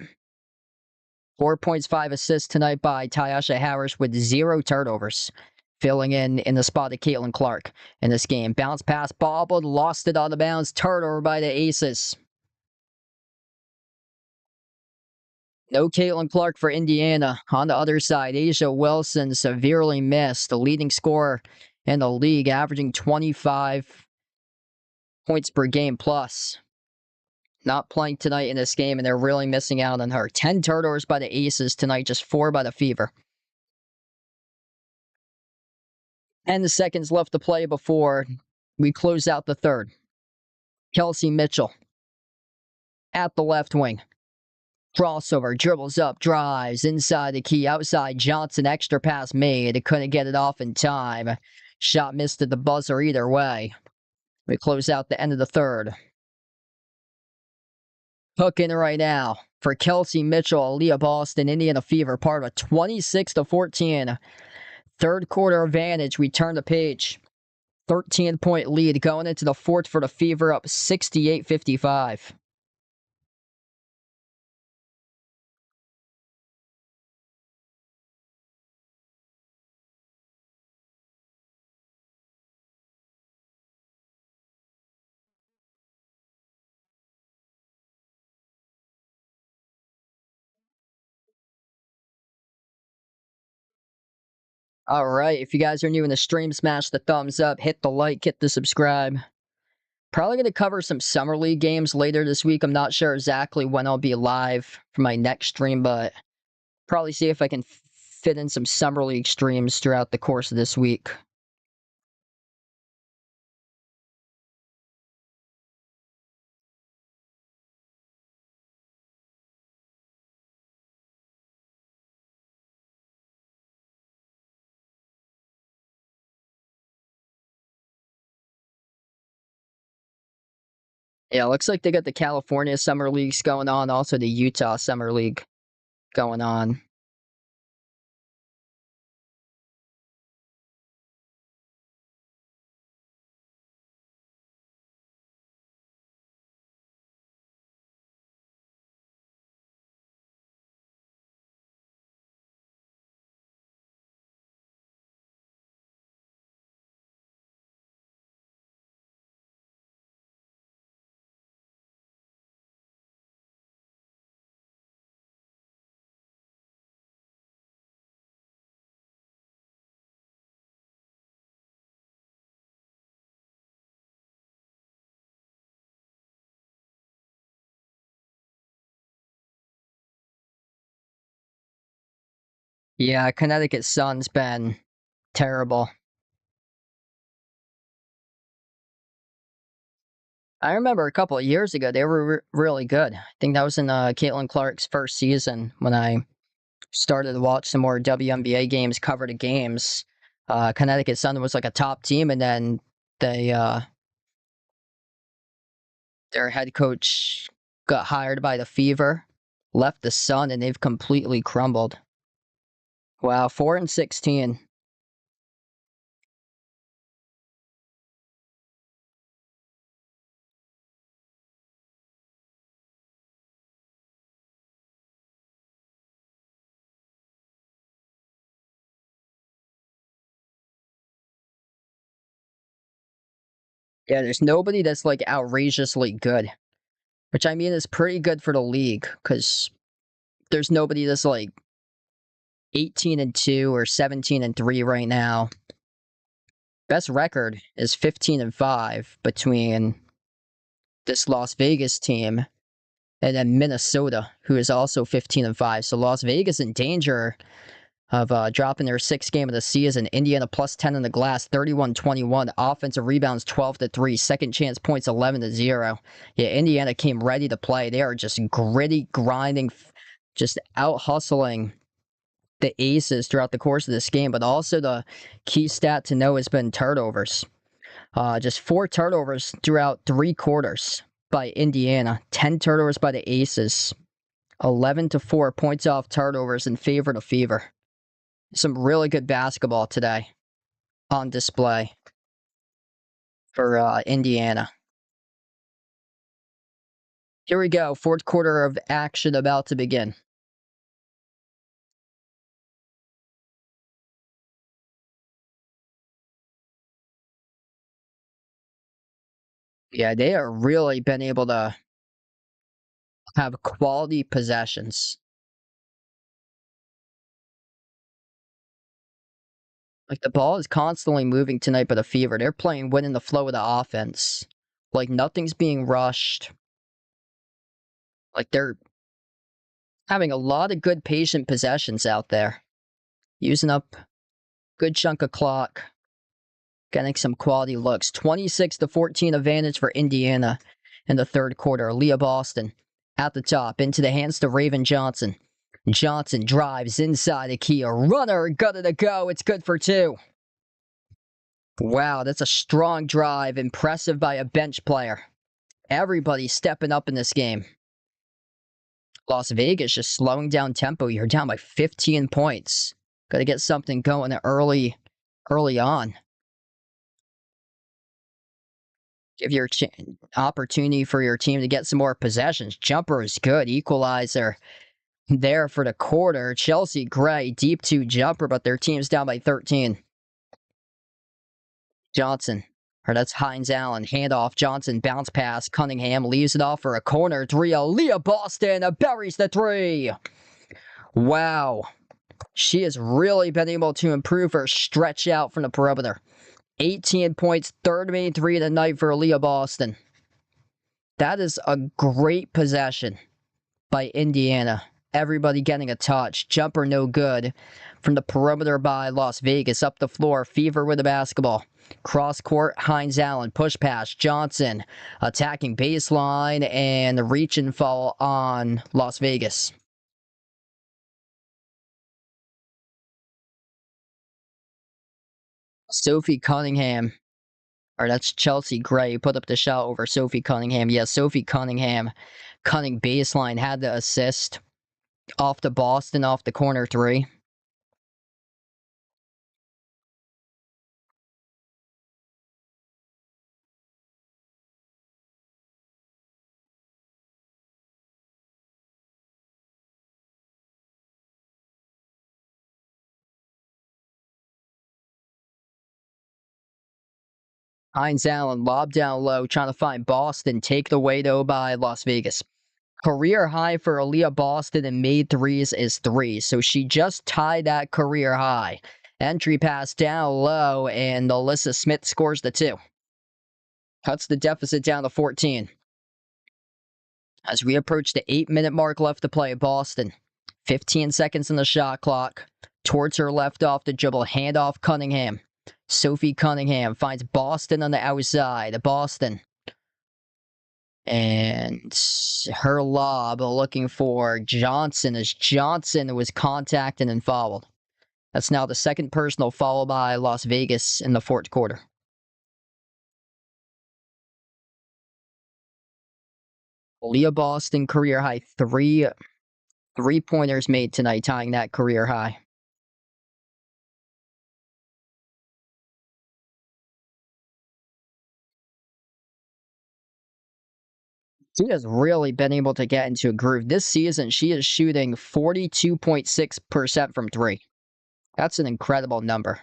4 points, 5 assists tonight by Tyasha Harris with 0 turnovers. Filling in the spot of Caitlin Clark in this game. Bounce pass, bobbled, lost it on the bounce. Turnover by the Aces. No Caitlin Clark for Indiana. On the other side, Asia Wilson severely missed. The leading scorer in the league, averaging 25 points per game plus. Not playing tonight in this game, and they're really missing out on her. 10 turnovers by the Aces tonight, just 4 by the Fever. 10 seconds left to play before we close out the third. Kelsey Mitchell at the left wing. Crossover, dribbles up, drives, inside the key, outside Johnson, extra pass made. It couldn't get it off in time. Shot missed at the buzzer either way. We close out the end of the third. Hooking right now for Kelsey Mitchell, Aaliyah Boston, Indiana Fever, part of a 26-14 third quarter advantage. We turn the page. 13-point lead going into the fourth for the Fever, up 68-55. All right, if you guys are new in the stream, smash the thumbs up, hit the like, hit the subscribe. Probably going to cover some Summer League games later this week. I'm not sure exactly when I'll be live for my next stream, but probably see if I can fit in some Summer League streams throughout the course of this week. Yeah, looks like they got the California Summer Leagues going on, also the Utah Summer League going on. Yeah, Connecticut Sun's been terrible. I remember a couple of years ago, they were really good. I think that was in Caitlin Clark's first season when I started to watch some more WNBA games, cover the games. Connecticut Sun was like a top team, and then they their head coach got hired by the Fever, left the Sun, and they've completely crumbled. Wow, 4-16. Yeah, there's nobody that's like outrageously good. which I mean is pretty good for the league because there's nobody that's like 18-2 or 17-3 right now. Best record is 15-5 between this Las Vegas team and then Minnesota, who is also 15-5. So Las Vegas in danger of dropping their sixth game of the season. Indiana plus 10 in the glass, 31-21. Offensive rebounds 12-3. Second chance points 11-0. Yeah, Indiana came ready to play. They are just gritty, grinding, just out hustling the aces throughout the course of this game. But also the key stat to know has been turnovers. Just 4 turnovers throughout 3 quarters by Indiana. 10 turnovers by the aces. 11-4 points off turnovers in favor of Fever. Some really good basketball today on display for Indiana. Here we go. Fourth quarter of action about to begin. Yeah, they have really been able to have quality possessions. Like, the ball is constantly moving tonight by the Fever. They're playing winning the flow of the offense. Like, nothing's being rushed. Like, they're having a lot of good patient possessions out there. Using up a good chunk of clock. Getting some quality looks. 26-14 advantage for Indiana in the third quarter. Leah Boston at the top. Into the hands to Raven Johnson. Johnson drives inside the key. A runner. Gutted to go. It's good for 2. Wow, that's a strong drive. Impressive by a bench player. Everybody stepping up in this game. Las Vegas just slowing down tempo. You're down by 15 points. Got to get something going early on. Give your opportunity for your team to get some more possessions. Jumper is good. Equalizer there for the quarter. Chelsea Gray, deep 2 jumper, but their team's down by 13. Johnson, or that's Hines Allen. Handoff. Johnson, bounce pass. Cunningham leaves it off for a corner 3. Leah Boston buries the 3. Wow. She has really been able to improve her stretch out from the perimeter. 18 points, third main 3 tonight for Leah Boston. That is a great possession by Indiana. Everybody getting a touch. Jumper no good from the perimeter by Las Vegas. Up the floor. Fever with the basketball. Cross court. Hines Allen. Push pass. Johnson attacking baseline and reach and fall on Las Vegas. Sophie Cunningham. Or that's Chelsea Gray. Put up the shot over Sophie Cunningham. Yeah, Sophie Cunningham cutting baseline. Had the assist off to Boston off the corner 3. Hines Allen lob down low, trying to find Boston. Taken away though by Las Vegas. Career high for Aaliyah Boston in made threes is 3. So she just tied that career high. Entry pass down low, and Alyssa Smith scores the 2. Cuts the deficit down to 14. As we approach the 8-minute mark left to play, Boston. 15 seconds in the shot clock. Towards her left off the dribble. Handoff Cunningham. Sophie Cunningham finds Boston on the outside. Boston. And her lob looking for Johnson as Johnson was contacted and fouled. That's now the second personal foul by Las Vegas in the fourth quarter. Leah Boston career high 3 3-pointers made tonight, tying that career high. She has really been able to get into a groove. This season, she is shooting 42.6% from 3. That's an incredible number.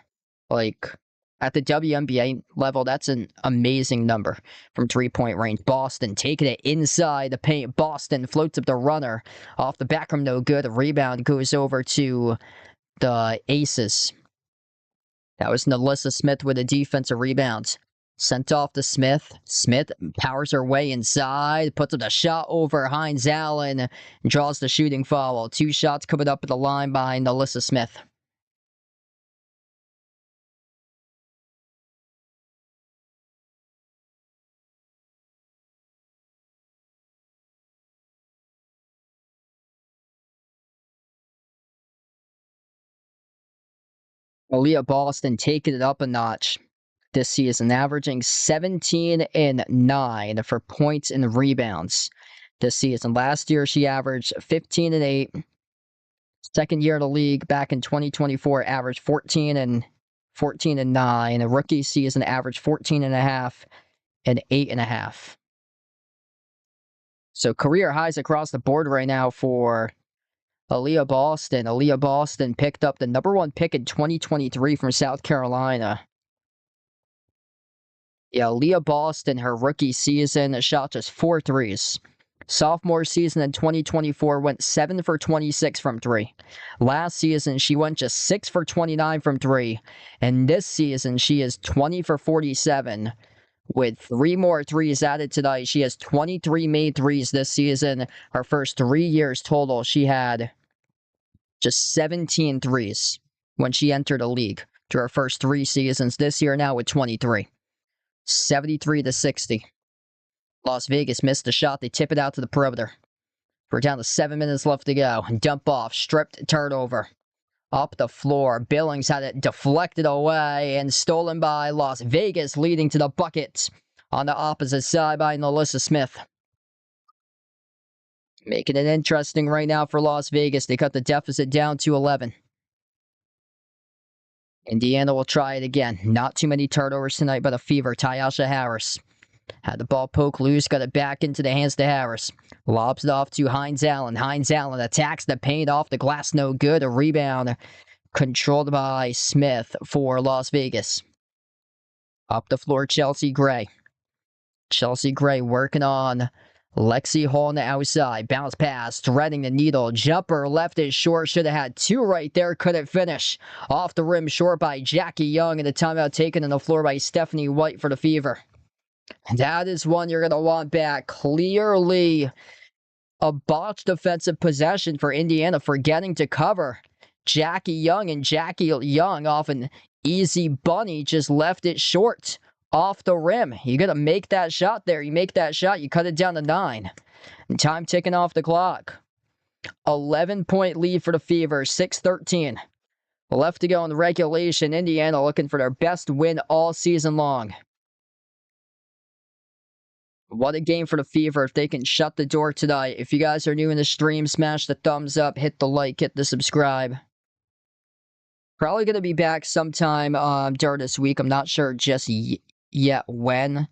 Like, At the WNBA level, that's an amazing number from three-point range. Boston taking it inside the paint. Boston floats up the runner off the back rim, no good. A rebound goes over to the Aces. That was Nalissa Smith with a defensive rebound. Sent off to Smith. Smith powers her way inside, puts up the shot over Hines Allen, and draws the shooting foul. 2 shots coming up at the line by Nalissa Smith. Aaliyah Boston taking it up a notch this season, averaging 17 and 9 for points and rebounds this season. Last year, she averaged 15 and 8. Second year in the league, back in 2024, averaged 14 and 9. A rookie season, averaged 14 and a half and 8 and a half. So career highs across the board right now for Aaliyah Boston. Aaliyah Boston picked up the number 1 pick in 2023 from South Carolina. Yeah, Leah Boston, her rookie season, shot just 4 threes. Sophomore season in 2024 went 7 for 26 from 3. Last season, she went just 6 for 29 from 3. And this season, she is 20 for 47 with 3 more threes added tonight. She has 23 made threes this season. Her first 3 years total, she had just 17 threes when she entered the league to her first 3 seasons. This year now with 23. 73 to 60. Las Vegas missed the shot. They tip it out to the perimeter. We're down to 7 minutes left to go. Dump off, stripped turnover. Up the floor. Billings had it deflected away and stolen by Las Vegas, leading to the bucket on the opposite side by Nalissa Smith. Making it interesting right now for Las Vegas. They cut the deficit down to 11. Indiana will try it again. Not too many turnovers tonight, but a fever. Tyasha Harris had the ball poke loose, got it back into the hands to Harris. Lobs it off to Hines Allen. Hines Allen attacks the paint off the glass, no good. A rebound controlled by Smith for Las Vegas. Up the floor, Chelsea Gray. Chelsea Gray working on Lexi Hall on the outside. Bounce pass, threading the needle. Jumper left is short. Should have had 2 right there. Couldn't finish. Off the rim, short by Jackie Young. And the timeout taken on the floor by Stephanie White for the Fever. That is one you're going to want back. Clearly a botched defensive possession for Indiana, forgetting to cover Jackie Young. And Jackie Young, off an easy bunny, just left it short off the rim. You got to make that shot there. You make that shot, you cut it down to 9. And time ticking off the clock. 11-point lead for the Fever, 6:13 left to go in the regulation. Indiana looking for their best win all season long. What a game for the Fever if they can shut the door tonight. If you guys are new in the stream, smash the thumbs up, hit the like, hit the subscribe. Probably going to be back sometime during this week. I'm not sure just yet when.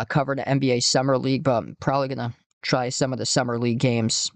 Cover the NBA Summer League, but I'm probably going to try some of the Summer League games.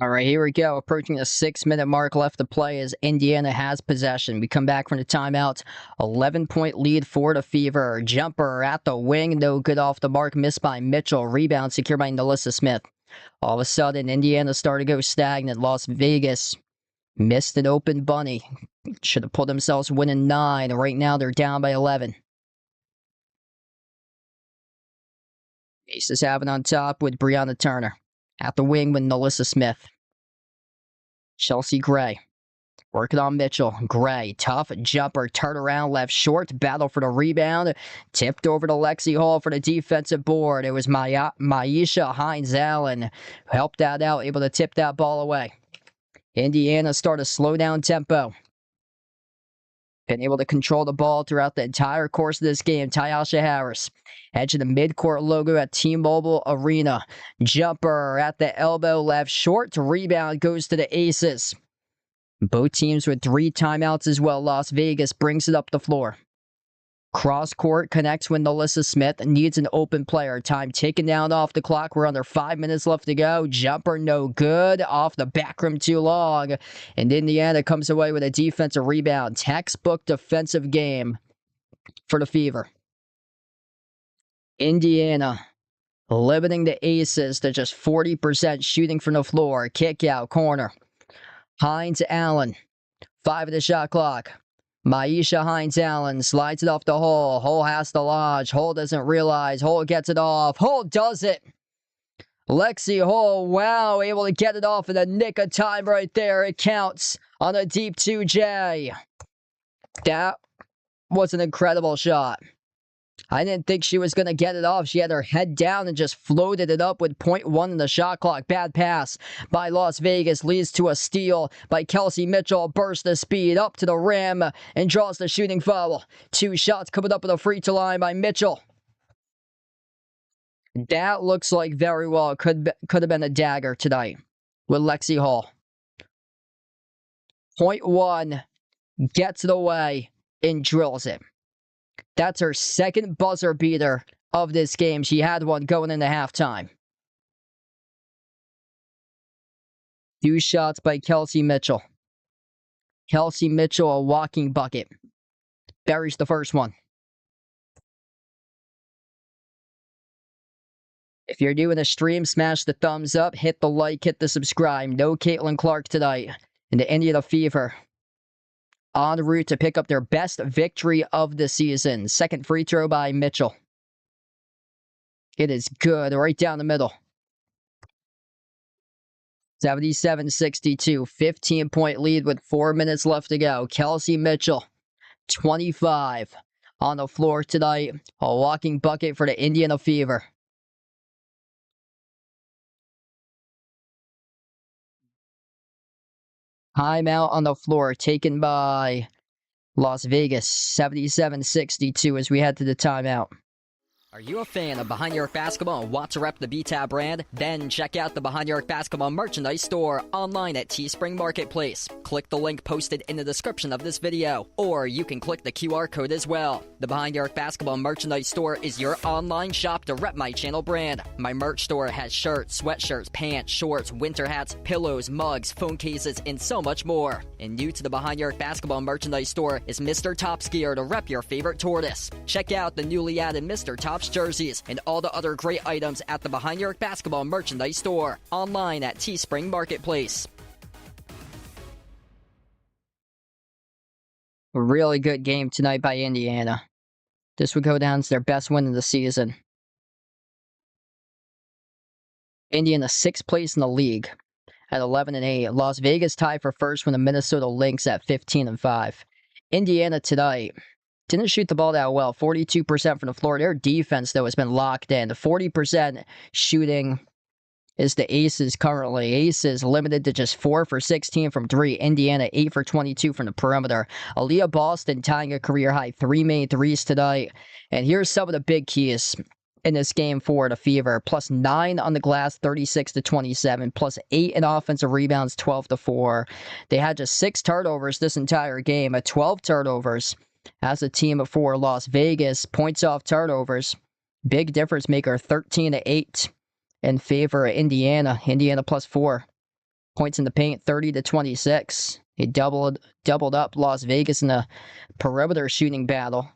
All right, here we go. Approaching the 6-minute mark left to play as Indiana has possession. We come back from the timeout. 11-point lead for the Fever. Jumper at the wing. No good off the mark. Missed by Mitchell. Rebound secured by Nalissa Smith. All of a sudden, Indiana started to go stagnant. Las Vegas missed an open bunny. Should have pulled themselves winning 9. Right now, they're down by 11. Aces have it on top with Brianna Turner. At the wing with Nalissa Smith. Chelsea Gray. Working on Mitchell. Gray, tough jumper, turn around, left short, battle for the rebound. Tipped over to Lexi Hall for the defensive board. It was Maisha Hines-Allen who helped that out, able to tip that ball away. Indiana started to slow down tempo. Been able to control the ball throughout the entire course of this game. Tyasha Harris, edge of the midcourt logo at T-Mobile Arena. Jumper at the elbow, left short. Rebound goes to the Aces. Both teams with 3 timeouts as well. Las Vegas brings it up the floor. Cross court connects with Nalissa Smith. Needs an open player. Time taken down off the clock. We're under 5 minutes left to go. Jumper no good. Off the back rim too long. And Indiana comes away with a defensive rebound. Textbook defensive game for the Fever. Indiana limiting the Aces to just 40% shooting from the floor. Kick out corner. Hines-Allen. 5 of the shot clock. Maisha Hines-Allen slides it off the Hole. Hole has to lodge. Hole doesn't realize. Hole gets it off. Hole does it. Lexi Hole, wow, able to get it off in the nick of time right there. It counts on a deep 2J. That was an incredible shot. I didn't think she was going to get it off. She had her head down and just floated it up with 0.1 in the shot clock. Bad pass by Las Vegas leads to a steal by Kelsey Mitchell. Burst the speed up to the rim and draws the shooting foul. 2 shots coming up at the free throw line by Mitchell. That looks like very well could have been a dagger tonight with Lexi Hall. 0.1 gets it away and drills it. That's her second buzzer beater of this game. She had one going into halftime. 2 shots by Kelsey Mitchell. Kelsey Mitchell, a walking bucket. Buries the first one. If you're doing a stream, smash the thumbs up, hit the like, hit the subscribe. No Caitlin Clark tonight. And the Indiana Fever en route to pick up their best victory of the season. Second free throw by Mitchell. It is good, right down the middle. 77-62, 15-point lead with 4 minutes left to go. Kelsey Mitchell, 25 on the floor tonight. A walking bucket for the Indiana Fever. Timeout on the floor taken by Las Vegas, 77-62 as we head to the timeout. Are you a fan of Behind Your Arc Basketball and want to rep the B-Tab brand? Then check out the Behind Your Arc Basketball merchandise store online at Teespring Marketplace. Click the link posted in the description of this video, or you can click the QR code as well. The Behind Your Arc Basketball merchandise store is your online shop to rep my channel brand. My merch store has shirts, sweatshirts, pants, shorts, winter hats, pillows, mugs, phone cases, and so much more. And new to the Behind Your Arc Basketball merchandise store is Mr. Top's gear to rep your favorite tortoise. Check out the newly added Mr. Top's jerseys and all the other great items at the Behind Your Arc Basketball merchandise store online at Teespring Marketplace. A really good game tonight by Indiana. This would go down as their best win of the season. Indiana 6th place in the league at 11-8. Las Vegas tied for first with the Minnesota Lynx at 15-5. Indiana tonight didn't shoot the ball that well, 42% from the floor. Their defense, though, has been locked in. The 40% shooting is the Aces currently. Aces limited to just 4 for 16 from 3. Indiana 8 for 22 from the perimeter. Aaliyah Boston tying a career high 3 made threes tonight. And here's some of the big keys in this game for the Fever. Plus 9 on the glass, 36-27. Plus 8 in offensive rebounds, 12-4. They had just 6 turnovers this entire game. At 12 turnovers as a team of 4. Las Vegas points off turnovers. Big difference maker, 13-8 in favor of Indiana. Indiana plus 4 Points in the paint, 30-26. He doubled up Las Vegas in the perimeter shooting battle.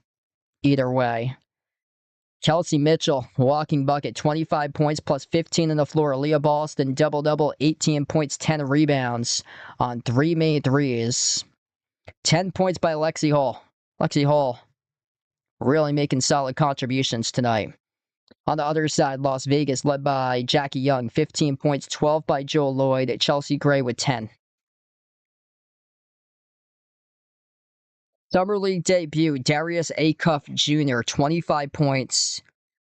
Either way. Kelsey Mitchell, walking bucket, 25 points plus 15 on the floor. Leah Boston, double-double, 18 points, 10 rebounds on 3 made threes. 10 points by Lexi Hall. Lexi Hall really making solid contributions tonight. On the other side, Las Vegas led by Jackie Young, 15 points, 12 by Joel Lloyd. Chelsea Gray with 10. Summer League debut, Darius Acuff Jr., 25 points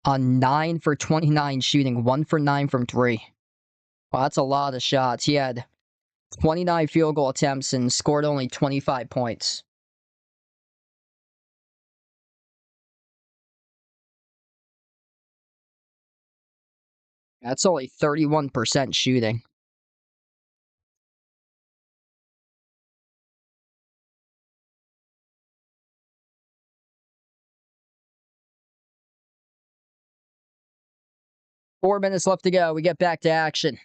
on 9 for 29 shooting, 1 for 9 from 3. Wow, that's a lot of shots. He had 29 field goal attempts and scored only 25 points. That's only 31% shooting. Four minutes left to go. We get back to action.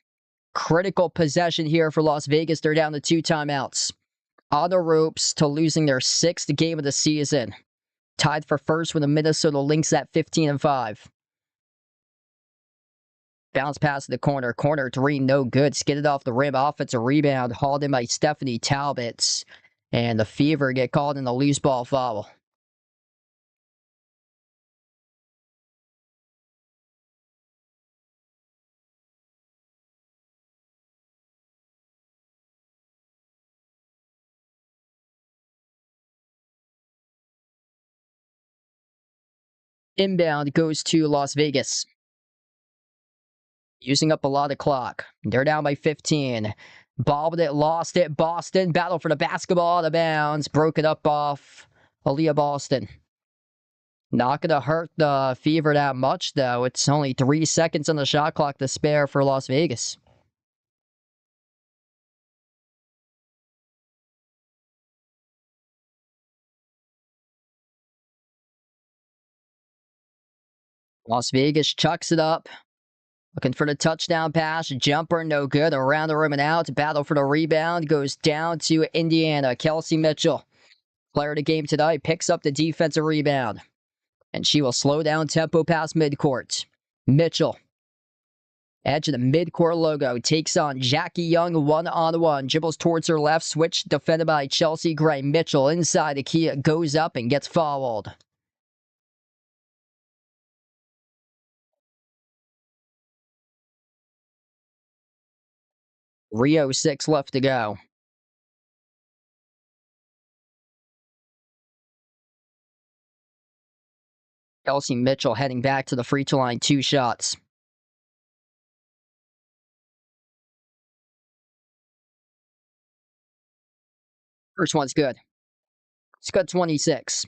Critical possession here for Las Vegas. They're down to 2 timeouts. On the ropes to losing their 6th game of the season. Tied for first with the Minnesota Lynx at 15-5. Bounce pass to the corner. Corner 3, no good. Skidded off the rim. Offensive rebound. Hauled in by Stephanie Talbot. And the Fever get called in the loose ball foul. Inbound goes to Las Vegas. Using up a lot of clock. They're down by 15. Bobbled it, lost it. Boston battle for the basketball out of bounds. Broke it up off Aaliyah Boston. Not going to hurt the Fever that much, though. It's only 3 seconds on the shot clock to spare for Las Vegas. Las Vegas chucks it up. Looking for the touchdown pass. Jumper, no good. Around the rim and out. Battle for the rebound. Goes down to Indiana. Kelsey Mitchell, player of the game tonight, picks up the defensive rebound. And she will slow down tempo past midcourt. Mitchell, edge of the midcourt logo, takes on Jackie Young one-on-one. Dribbles towards her left. Switch defended by Chelsea Gray. Mitchell inside the key. Goes up and gets fouled. Rio 6 left to go. Kelsey Mitchell heading back to the free throw line. 2 shots. First one's good. It's got 26.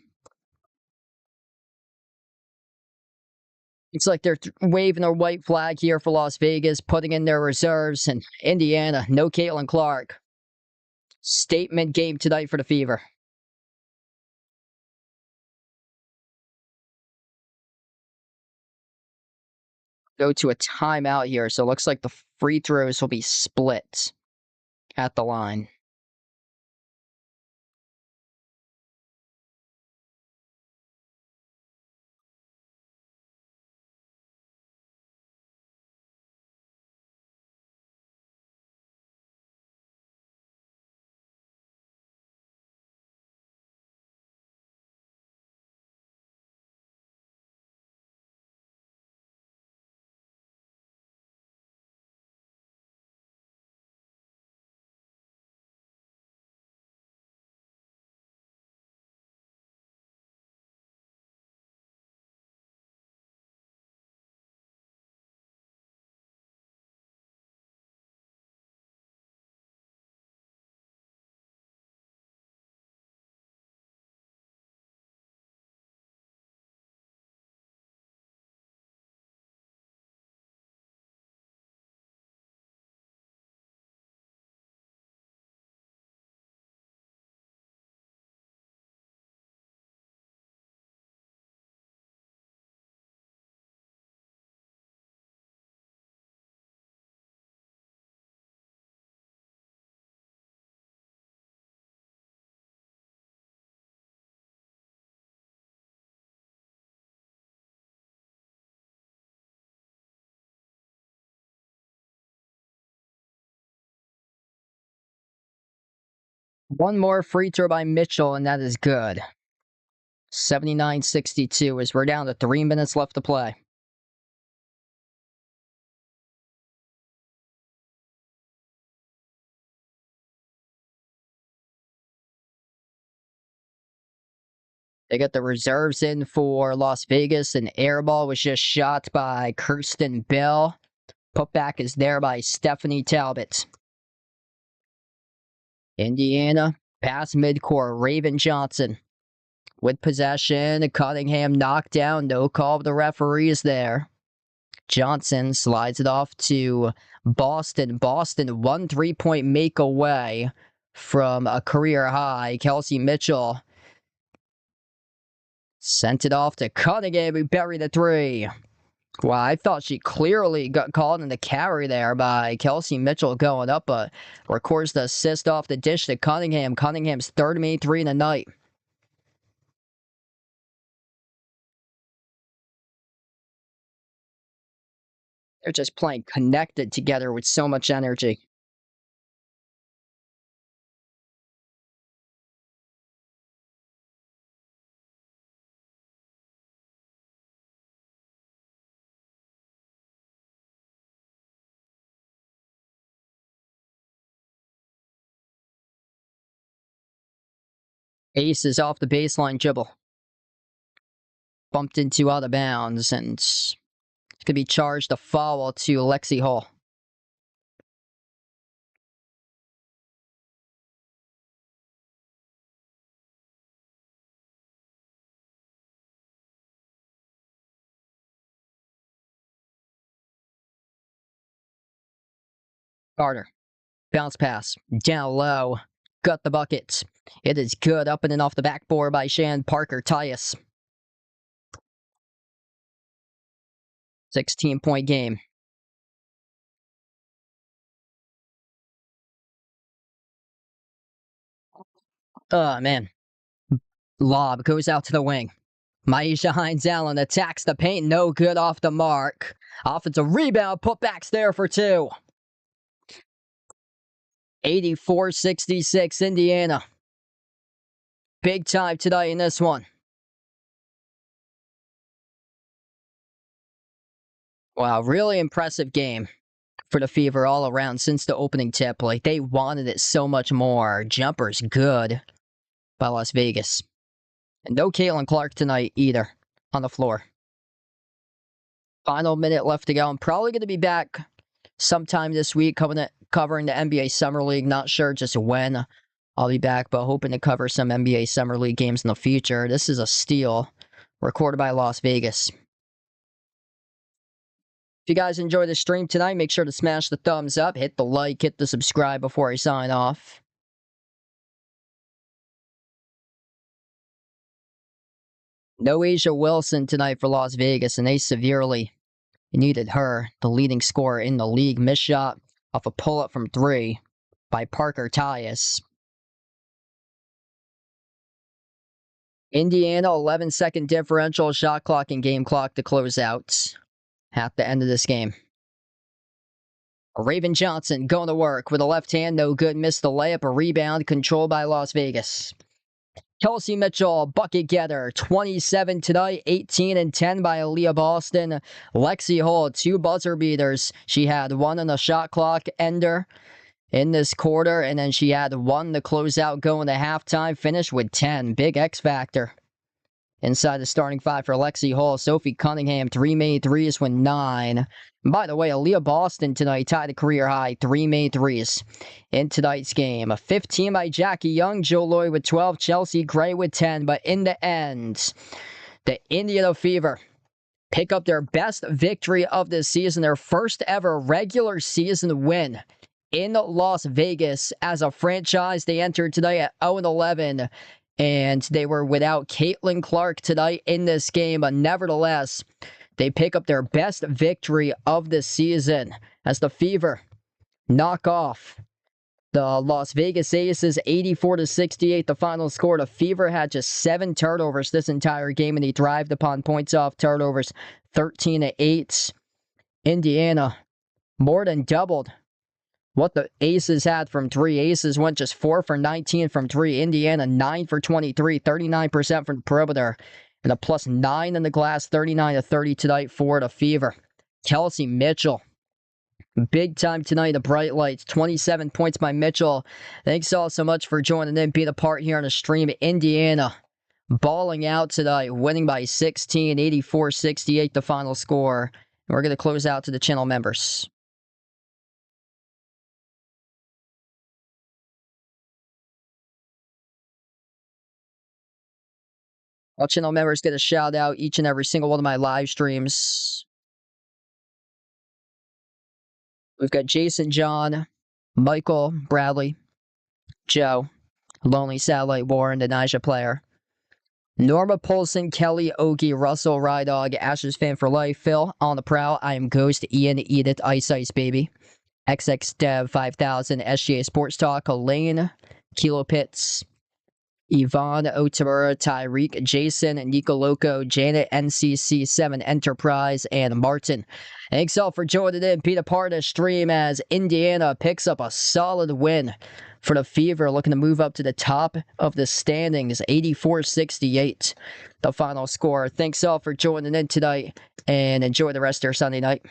It's like they're waving their white flag here for Las Vegas, putting in their reserves. And Indiana, no Caitlin Clark. Statement game tonight for the Fever. Go to a timeout here, so it looks like the free throws will be split at the line. One more free throw by Mitchell, and that is good. 79-62 as we're down to 3 minutes left to play. They got the reserves in for Las Vegas. An air ball was just shot by Kirsten Bell. Putback is there by Stephanie Talbot. Indiana, pass midcourt, Raven Johnson. With possession, Cunningham knocked down. No call of the referees there. Johnson slides it off to Boston. Boston, 1 3-point make away from a career high. Kelsey Mitchell sent it off to Cunningham, who buried the three. Wow, I thought she clearly got called in the carry there by Kelsey Mitchell going up, but records the assist off the dish to Cunningham. Cunningham's third made three in the night. They're just playing connected together with so much energy. Ace is off the baseline dribble. Bumped into out of bounds, and it's going to be charged a foul to Lexi Hall. Carter. Bounce pass. Down low. Got the bucket. It is good. Up and off the backboard by Shan Parker Tyus. 16-point game. Oh, man. Lob goes out to the wing. Maisha Hines Allen attacks the paint. No good off the mark. Offensive rebound. Putbacks there for two. 84-66 Indiana. Big time tonight in this one. Wow, really impressive game for the Fever all around since the opening tip. Like, they wanted it so much more. Jumpers good by Las Vegas. And no Caitlin Clark tonight either on the floor. Final minute left to go. I'm probably going to be back sometime this week covering the NBA Summer League. Not sure just when I'll be back, but hoping to cover some NBA Summer League games in the future. This is a steal recorded by Las Vegas. If you guys enjoyed the stream tonight, make sure to smash the thumbs up, hit the like, hit the subscribe before I sign off. No Asia Wilson tonight for Las Vegas, and they severely needed her. The leading scorer in the league. Missed shot off a pull-up from three by Parker Tyus. Indiana, 11-second differential, shot clock and game clock to close out at the end of this game. Raven Johnson going to work with a left hand, no good, missed the layup, a rebound, controlled by Las Vegas. Kelsey Mitchell, bucket getter, 27 tonight, 18 and 10 by Aaliyah Boston. Lexi Hall, 2 buzzer beaters. She had 1 on the shot clock ender in this quarter, and then she had 1 to close out going to halftime, finished with 10. Big X factor inside the starting 5 for Lexi Hall. Sophie Cunningham, 3 made threes with 9. And by the way, Aaliyah Boston tonight tied a career high, 3 made threes in tonight's game. A 15 by Jackie Young, Joe Lloyd with 12, Chelsea Gray with 10. But in the end, the Indiana Fever pick up their best victory of this season, their first ever regular season win in Las Vegas as a franchise. They entered today at 0-11. And they were without Caitlin Clark tonight in this game. But nevertheless, they pick up their best victory of the season as the Fever knock off the Las Vegas Aces 84-68. The final score. The Fever had just 7 turnovers this entire game, and they thrived upon points off turnovers, 13-8. Indiana more than doubled what the Aces had from three. Aces went just 4 for 19 from three. Indiana, 9 for 23, 39% from the perimeter. And a plus 9 in the glass, 39 to 30 tonight for the Fever. Kelsey Mitchell, big time tonight, the bright lights. 27 points by Mitchell. Thanks all so much for joining in, being a part here on the stream. Indiana balling out tonight, winning by 16, 84-68 the final score. And we're going to close out to the channel members. All channel members get a shout out each and every single one of my live streams. We've got Jason, John, Michael, Bradley, Joe, Lonely Satellite Warren, the Nisha Player, Norma Polson, Kelly, Ogie, Russell, Rydog, Ashes Fan for Life, Phil, On the Prowl, I Am Ghost, Ian, Edith, Ice Ice Baby, XX Dev 5000, SGA Sports Talk, Elaine, Kilo Pits, Yvonne, Otamura, Tyreek, Jason, Nico Loco, Janet, NCC7 Enterprise, and Martin. Thanks all for joining in. Be a part of the stream as Indiana picks up a solid win for the Fever, looking to move up to the top of the standings, 84-68, the final score. Thanks all for joining in tonight, and enjoy the rest of your Sunday night.